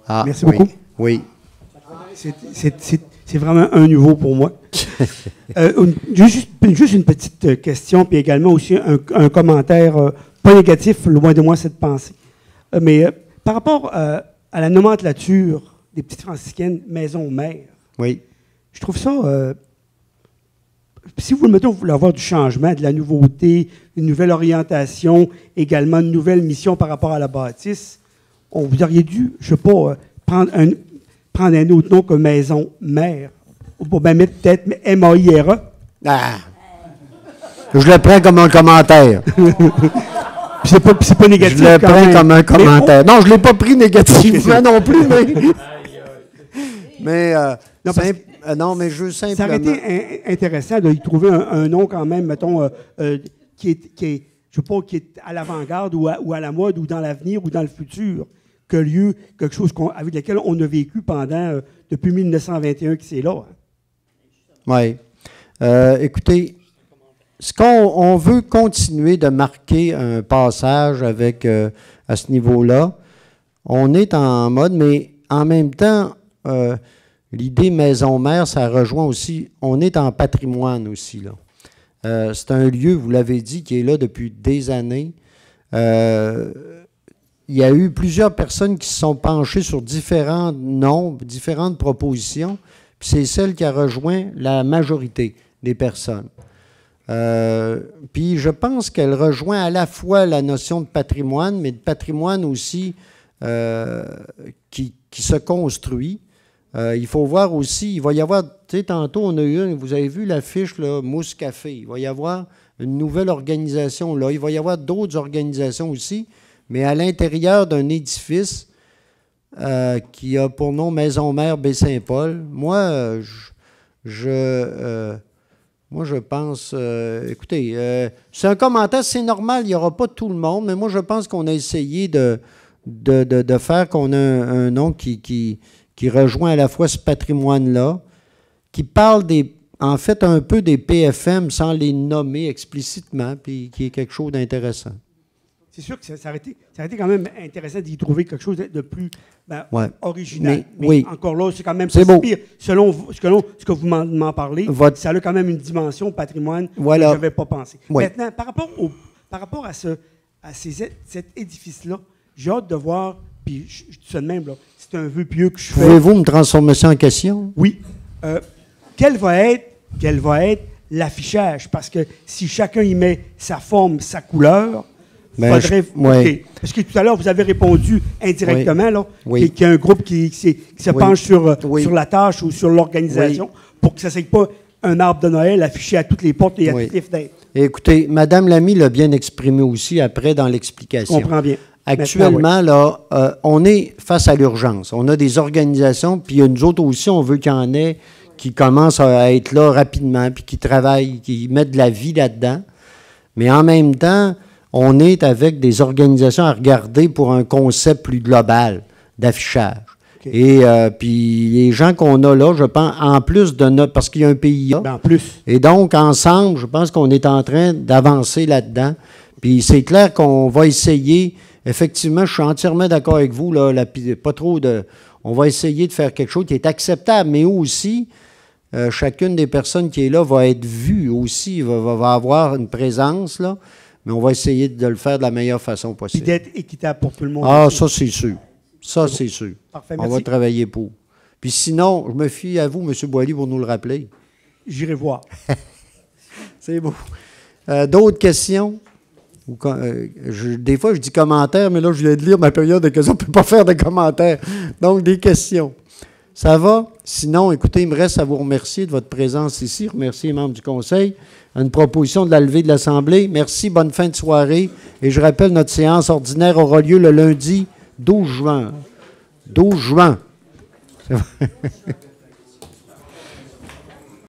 Ah, merci beaucoup. Oui. C'est vraiment un nouveau pour moi. Juste une petite question, puis également aussi un commentaire pas négatif, loin de moi cette pensée. Mais par rapport à la nomenclature des petites franciscaines maison-mère, oui. Je trouve ça, si vous le mettez, vous voulez avoir du changement, de la nouveauté, une nouvelle orientation, également une nouvelle mission par rapport à la bâtisse, vous auriez dû, je ne sais pas, prendre un autre nom que maison-mère, ou bien mettre peut-être M-A-I-R-E. Ah! Je le prends comme un commentaire. C'est pas négatif. Je le prends comme un commentaire. Non, je ne l'ai pas pris négativement non plus, mais non, mais je veux simplement... Ça aurait été intéressant de y trouver un nom quand même, mettons, qui est à l'avant-garde ou à la mode ou dans l'avenir ou dans le futur que lieu quelque chose avec lequel on a vécu depuis 1921 qui c'est là. Oui. Écoutez, ce qu'on veut continuer de marquer un passage avec à ce niveau-là. On est en mode, mais en même temps, l'idée maison-mère, ça rejoint aussi, on est en patrimoine aussi, là. C'est un lieu, vous l'avez dit, qui est là depuis des années. Il y a eu plusieurs personnes qui se sont penchées sur différents nombres, différentes propositions, puis c'est celle qui a rejoint la majorité des personnes. Puis je pense qu'elle rejoint à la fois la notion de patrimoine, mais de patrimoine aussi qui se construit. Il faut voir aussi, il va y avoir, tu sais, tantôt on a eu, vous avez vu l'affiche, là, Mousse Café, il va y avoir une nouvelle organisation là, il va y avoir d'autres organisations aussi, mais à l'intérieur d'un édifice qui a pour nom Maison-Mère Baie-Saint-Paul, moi, je pense, écoutez, c'est un commentaire, c'est normal, il n'y aura pas tout le monde, mais moi, je pense qu'on a essayé de faire qu'on a un nom qui rejoint à la fois ce patrimoine-là, qui parle en fait un peu des PFM sans les nommer explicitement, puis qui est quelque chose d'intéressant. C'est sûr que ça aurait été quand même intéressant d'y trouver quelque chose de plus original. Mais oui. Encore là, c'est quand même pas pire. Selon ce que vous m'en parlez, ça a quand même une dimension patrimoine que je n'avais pas pensé. Oui. Maintenant, par rapport à cet édifice-là, j'ai hâte de voir, puis je dis ça de même, là, c'est un vœu pieux que je fais. Pouvez-vous me transformer ça en question? Oui. Quel va être l'affichage? Parce que si chacun y met sa forme, sa couleur, parce que tout à l'heure, vous avez répondu indirectement qu'il y a un groupe qui se penche sur la tâche ou sur l'organisation pour que ça ne soit pas un arbre de Noël affiché à toutes les portes et à toutes les fenêtres. Écoutez, Mme Lamy l'a bien exprimé aussi après dans l'explication. Je comprends bien. Actuellement, là, on est face à l'urgence. On a des organisations, puis nous autres aussi, on veut qu'il y en ait qui commencent à être là rapidement, puis qui travaillent, qui mettent de la vie là-dedans. Mais en même temps, on est avec des organisations à regarder pour un concept plus global d'affichage. Okay. Et puis les gens qu'on a là, je pense, en plus de notre... Parce qu'il y a un PIA. En plus. Et donc, ensemble, je pense qu'on est en train d'avancer là-dedans. Puis c'est clair qu'on va essayer... Effectivement, je suis entièrement d'accord avec vous, là, pas trop de... On va essayer de faire quelque chose qui est acceptable, mais aussi, chacune des personnes qui est là va être vue aussi, va avoir une présence, là, mais on va essayer de le faire de la meilleure façon possible. Et d'être équitable pour tout le monde. Ah, ça, c'est sûr. Ça, c'est sûr. Parfait, on va travailler pour. Puis sinon, je me fie à vous, M. Boily, pour nous le rappeler. J'irai voir. C'est beau. D'autres questions? Des fois, je dis commentaires, mais là, je viens de lire ma période de questions. On ne peut pas faire de commentaires. Donc, des questions. Ça va? Sinon, écoutez, il me reste à vous remercier de votre présence ici, remercier les membres du Conseil. Une proposition de la levée de l'Assemblée. Merci, bonne fin de soirée. Et je rappelle, notre séance ordinaire aura lieu le lundi 12 juin. 12 juin.